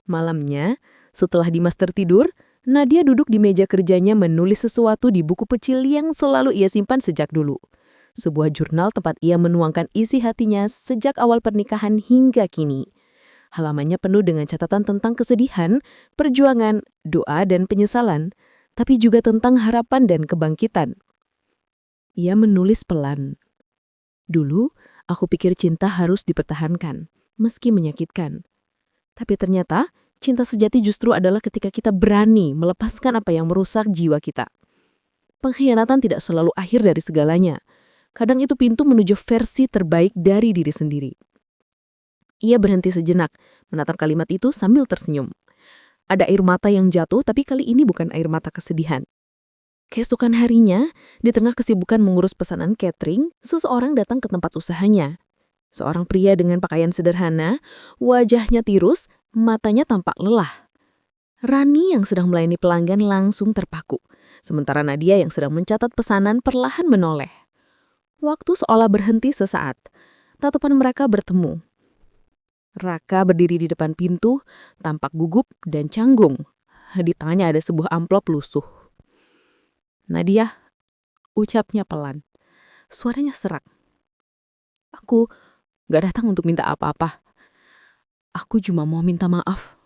Malamnya, setelah Dimas tertidur, Nadia duduk di meja kerjanya menulis sesuatu di buku kecil yang selalu ia simpan sejak dulu. Sebuah jurnal tempat ia menuangkan isi hatinya sejak awal pernikahan hingga kini. Halamannya penuh dengan catatan tentang kesedihan, perjuangan, doa, dan penyesalan, tapi juga tentang harapan dan kebangkitan. Ia menulis pelan. Dulu, aku pikir cinta harus dipertahankan, meski menyakitkan. Tapi ternyata, cinta sejati justru adalah ketika kita berani melepaskan apa yang merusak jiwa kita. Pengkhianatan tidak selalu akhir dari segalanya. Kadang itu pintu menuju versi terbaik dari diri sendiri. Ia berhenti sejenak, menatap kalimat itu sambil tersenyum. Ada air mata yang jatuh, tapi kali ini bukan air mata kesedihan. Keesokan harinya, di tengah kesibukan mengurus pesanan catering, seseorang datang ke tempat usahanya. Seorang pria dengan pakaian sederhana, wajahnya tirus, matanya tampak lelah. Rani yang sedang melayani pelanggan langsung terpaku, sementara Nadia yang sedang mencatat pesanan perlahan menoleh. Waktu seolah berhenti sesaat, tatapan mereka bertemu. Raka berdiri di depan pintu, tampak gugup dan canggung. Di tangannya ada sebuah amplop lusuh. Nadia, ucapnya pelan. Suaranya serak. Aku gak datang untuk minta apa-apa. Aku cuma mau minta maaf.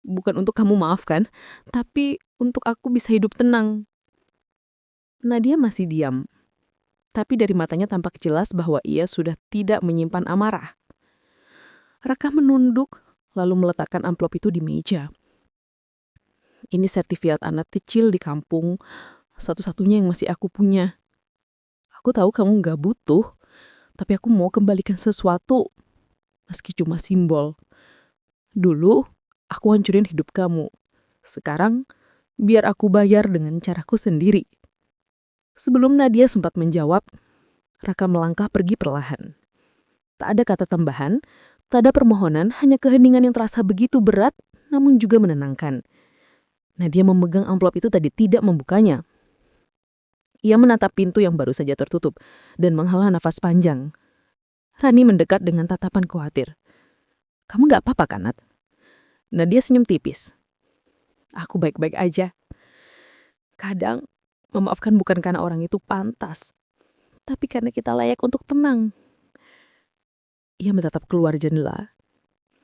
Bukan untuk kamu maafkan, tapi untuk aku bisa hidup tenang. Nadia masih diam. Tapi dari matanya tampak jelas bahwa ia sudah tidak menyimpan amarah. Raka menunduk, lalu meletakkan amplop itu di meja. Ini sertifikat anak kecil di kampung, satu-satunya yang masih aku punya. Aku tahu kamu gak butuh, tapi aku mau kembalikan sesuatu, meski cuma simbol. Dulu, aku hancurin hidup kamu. Sekarang, biar aku bayar dengan caraku sendiri. Sebelum Nadia sempat menjawab, Raka melangkah pergi perlahan. Tak ada kata tambahan, tak ada permohonan, hanya keheningan yang terasa begitu berat, namun juga menenangkan. Nadia memegang amplop itu tadi tidak membukanya. Ia menatap pintu yang baru saja tertutup dan menghela nafas panjang. Rani mendekat dengan tatapan khawatir. "Kamu gak apa-apa kan, Nat?" Nadia senyum tipis. "Aku baik-baik aja. Kadang, memaafkan bukan karena orang itu pantas, tapi karena kita layak untuk tenang." Ia menatap keluar jendela,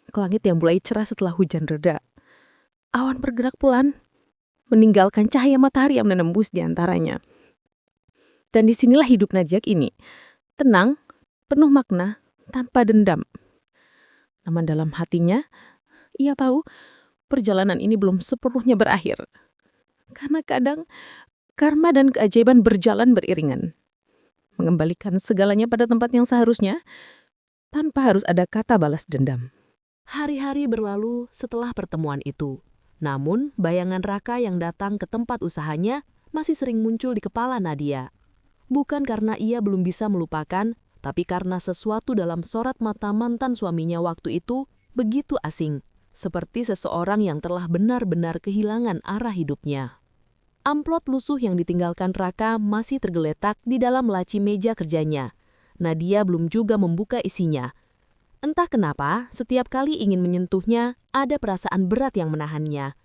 ke langit yang mulai cerah setelah hujan reda. Awan bergerak pelan, meninggalkan cahaya matahari yang menembus di antaranya. Dan disinilah hidup Nadia ini, tenang, penuh makna, tanpa dendam. Namun dalam hatinya, ia tahu perjalanan ini belum sepenuhnya berakhir. Karena kadang, karma dan keajaiban berjalan beriringan. Mengembalikan segalanya pada tempat yang seharusnya, tanpa harus ada kata balas dendam. Hari-hari berlalu setelah pertemuan itu. Namun, bayangan Raka yang datang ke tempat usahanya masih sering muncul di kepala Nadia. Bukan karena ia belum bisa melupakan, tapi karena sesuatu dalam sorot mata mantan suaminya waktu itu begitu asing, seperti seseorang yang telah benar-benar kehilangan arah hidupnya. Amplop lusuh yang ditinggalkan Raka masih tergeletak di dalam laci meja kerjanya. Nadia belum juga membuka isinya. Entah kenapa, setiap kali ingin menyentuhnya, ada perasaan berat yang menahannya.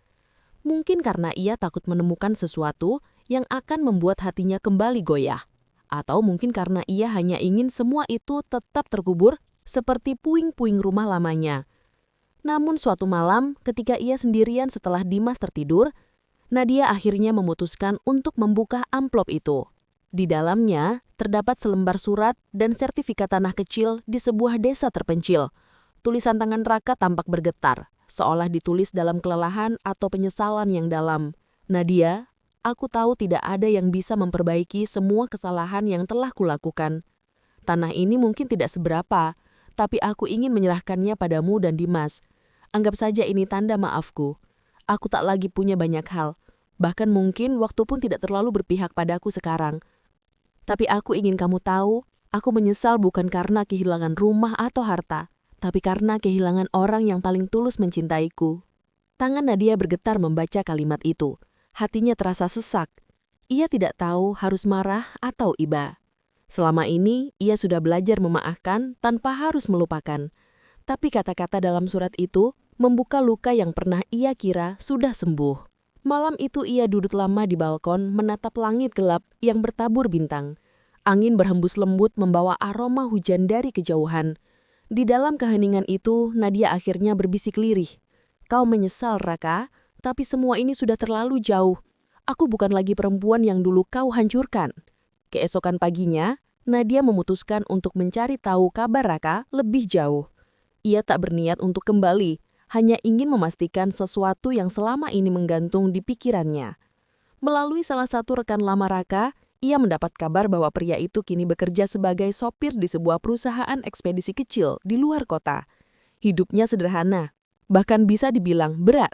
Mungkin karena ia takut menemukan sesuatu yang akan membuat hatinya kembali goyah. Atau mungkin karena ia hanya ingin semua itu tetap terkubur seperti puing-puing rumah lamanya. Namun suatu malam, ketika ia sendirian setelah Dimas tertidur, Nadia akhirnya memutuskan untuk membuka amplop itu. Di dalamnya, terdapat selembar surat dan sertifikat tanah kecil di sebuah desa terpencil. Tulisan tangan Raka tampak bergetar, seolah ditulis dalam kelelahan atau penyesalan yang dalam. "Nadia, aku tahu tidak ada yang bisa memperbaiki semua kesalahan yang telah kulakukan. Tanah ini mungkin tidak seberapa, tapi aku ingin menyerahkannya padamu dan Dimas. Anggap saja ini tanda maafku. Aku tak lagi punya banyak hal. Bahkan mungkin waktu pun tidak terlalu berpihak padaku sekarang. Tapi aku ingin kamu tahu, aku menyesal bukan karena kehilangan rumah atau harta, tapi karena kehilangan orang yang paling tulus mencintaiku." Tangan Nadia bergetar membaca kalimat itu. Hatinya terasa sesak. Ia tidak tahu harus marah atau iba. Selama ini, ia sudah belajar memaafkan tanpa harus melupakan. Tapi kata-kata dalam surat itu membuka luka yang pernah ia kira sudah sembuh. Malam itu ia duduk lama di balkon menatap langit gelap yang bertabur bintang. Angin berhembus lembut membawa aroma hujan dari kejauhan. Di dalam keheningan itu, Nadia akhirnya berbisik lirih. "Kau menyesal, Raka? Tapi semua ini sudah terlalu jauh. Aku bukan lagi perempuan yang dulu kau hancurkan." Keesokan paginya, Nadia memutuskan untuk mencari tahu kabar Raka lebih jauh. Ia tak berniat untuk kembali, hanya ingin memastikan sesuatu yang selama ini menggantung di pikirannya. Melalui salah satu rekan lama Raka, ia mendapat kabar bahwa pria itu kini bekerja sebagai sopir di sebuah perusahaan ekspedisi kecil di luar kota. Hidupnya sederhana, bahkan bisa dibilang berat.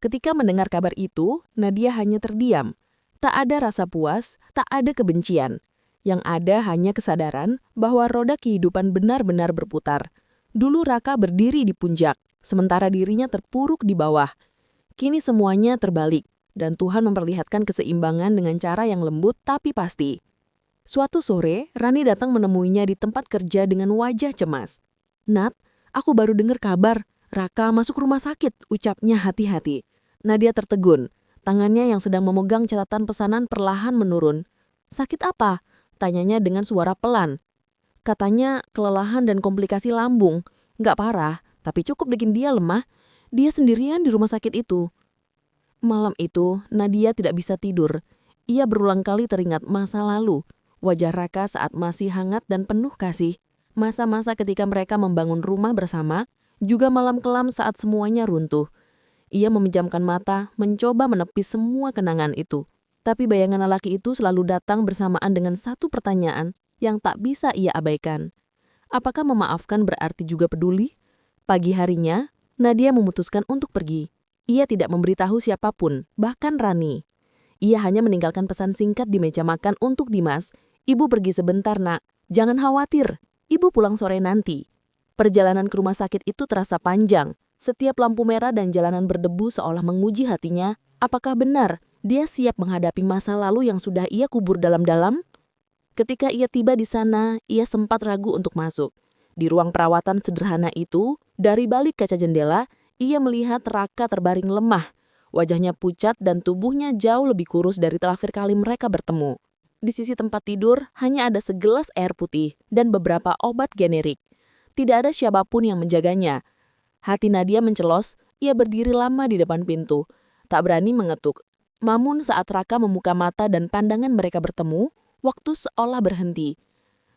Ketika mendengar kabar itu, Nadia hanya terdiam. Tak ada rasa puas, tak ada kebencian. Yang ada hanya kesadaran bahwa roda kehidupan benar-benar berputar. Dulu Raka berdiri di puncak, sementara dirinya terpuruk di bawah. Kini semuanya terbalik, dan Tuhan memperlihatkan keseimbangan dengan cara yang lembut tapi pasti. Suatu sore, Rani datang menemuinya di tempat kerja dengan wajah cemas. "Nat, aku baru dengar kabar. Raka masuk rumah sakit," ucapnya hati-hati. Nadia tertegun. Tangannya yang sedang memegang catatan pesanan perlahan menurun. "Sakit apa?" tanyanya dengan suara pelan. "Katanya kelelahan dan komplikasi lambung. Nggak parah, tapi cukup bikin dia lemah. Dia sendirian di rumah sakit itu." Malam itu, Nadia tidak bisa tidur. Ia berulang kali teringat masa lalu. Wajah Raka saat masih hangat dan penuh kasih. Masa-masa ketika mereka membangun rumah bersama, juga malam kelam saat semuanya runtuh. Ia memejamkan mata, mencoba menepis semua kenangan itu. Tapi bayangan lelaki itu selalu datang bersamaan dengan satu pertanyaan yang tak bisa ia abaikan. Apakah memaafkan berarti juga peduli? Pagi harinya, Nadia memutuskan untuk pergi. Ia tidak memberitahu siapapun, bahkan Rani. Ia hanya meninggalkan pesan singkat di meja makan untuk Dimas. "Ibu pergi sebentar, Nak. Jangan khawatir. Ibu pulang sore nanti." Perjalanan ke rumah sakit itu terasa panjang. Setiap lampu merah dan jalanan berdebu seolah menguji hatinya. Apakah benar Dia siap menghadapi masa lalu yang sudah ia kubur dalam-dalam. Ketika ia tiba di sana, ia sempat ragu untuk masuk. Di ruang perawatan sederhana itu, dari balik kaca jendela, ia melihat Raka terbaring lemah. Wajahnya pucat dan tubuhnya jauh lebih kurus dari terakhir kali mereka bertemu. Di sisi tempat tidur, hanya ada segelas air putih dan beberapa obat generik. Tidak ada siapapun yang menjaganya. Hati Nadia mencelos, ia berdiri lama di depan pintu. Tak berani mengetuk. Namun saat Raka membuka mata dan pandangan mereka bertemu, waktu seolah berhenti.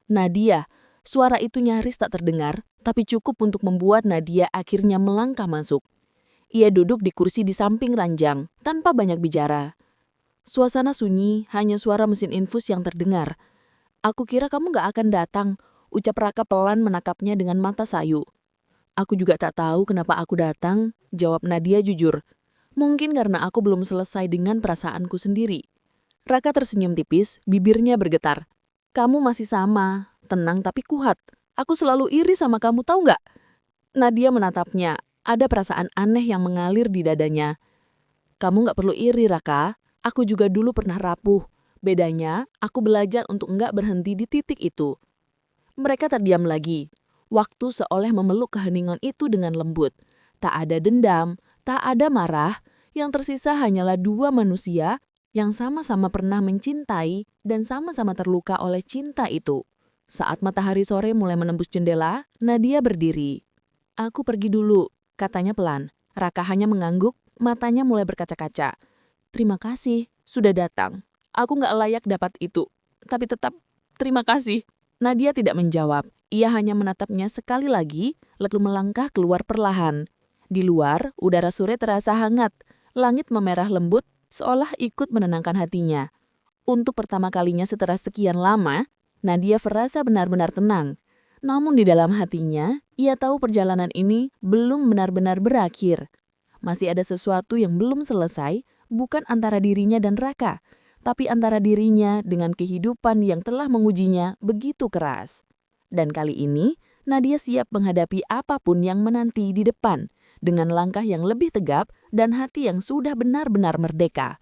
Nadia, suara itu nyaris tak terdengar, tapi cukup untuk membuat Nadia akhirnya melangkah masuk. Ia duduk di kursi di samping ranjang, tanpa banyak bicara. Suasana sunyi, hanya suara mesin infus yang terdengar. "Aku kira kamu gak akan datang," ucap Raka pelan menatapnya dengan mata sayu. "Aku juga tak tahu kenapa aku datang," jawab Nadia jujur. "Mungkin karena aku belum selesai dengan perasaanku sendiri." Raka tersenyum tipis, bibirnya bergetar. "Kamu masih sama, tenang tapi kuat. Aku selalu iri sama kamu, tahu nggak?" Nadia menatapnya, ada perasaan aneh yang mengalir di dadanya. "Kamu nggak perlu iri, Raka. Aku juga dulu pernah rapuh. Bedanya, aku belajar untuk nggak berhenti di titik itu." Mereka terdiam lagi. Waktu seolah memeluk keheningan itu dengan lembut. Tak ada dendam, tak ada marah, yang tersisa hanyalah dua manusia yang sama-sama pernah mencintai dan sama-sama terluka oleh cinta itu. Saat matahari sore mulai menembus jendela, Nadia berdiri. "Aku pergi dulu," katanya pelan. Raka hanya mengangguk, matanya mulai berkaca-kaca. "Terima kasih, sudah datang. Aku nggak layak dapat itu, tapi tetap terima kasih." Nadia tidak menjawab. Ia hanya menatapnya sekali lagi, lalu melangkah keluar perlahan. Di luar, udara sore terasa hangat. Langit memerah lembut, seolah ikut menenangkan hatinya. Untuk pertama kalinya setelah sekian lama, Nadia merasa benar-benar tenang. Namun di dalam hatinya, ia tahu perjalanan ini belum benar-benar berakhir. Masih ada sesuatu yang belum selesai, bukan antara dirinya dan Raka, tapi antara dirinya dengan kehidupan yang telah mengujinya begitu keras. Dan kali ini, Nadia siap menghadapi apapun yang menanti di depan, dengan langkah yang lebih tegap dan hati yang sudah benar-benar merdeka.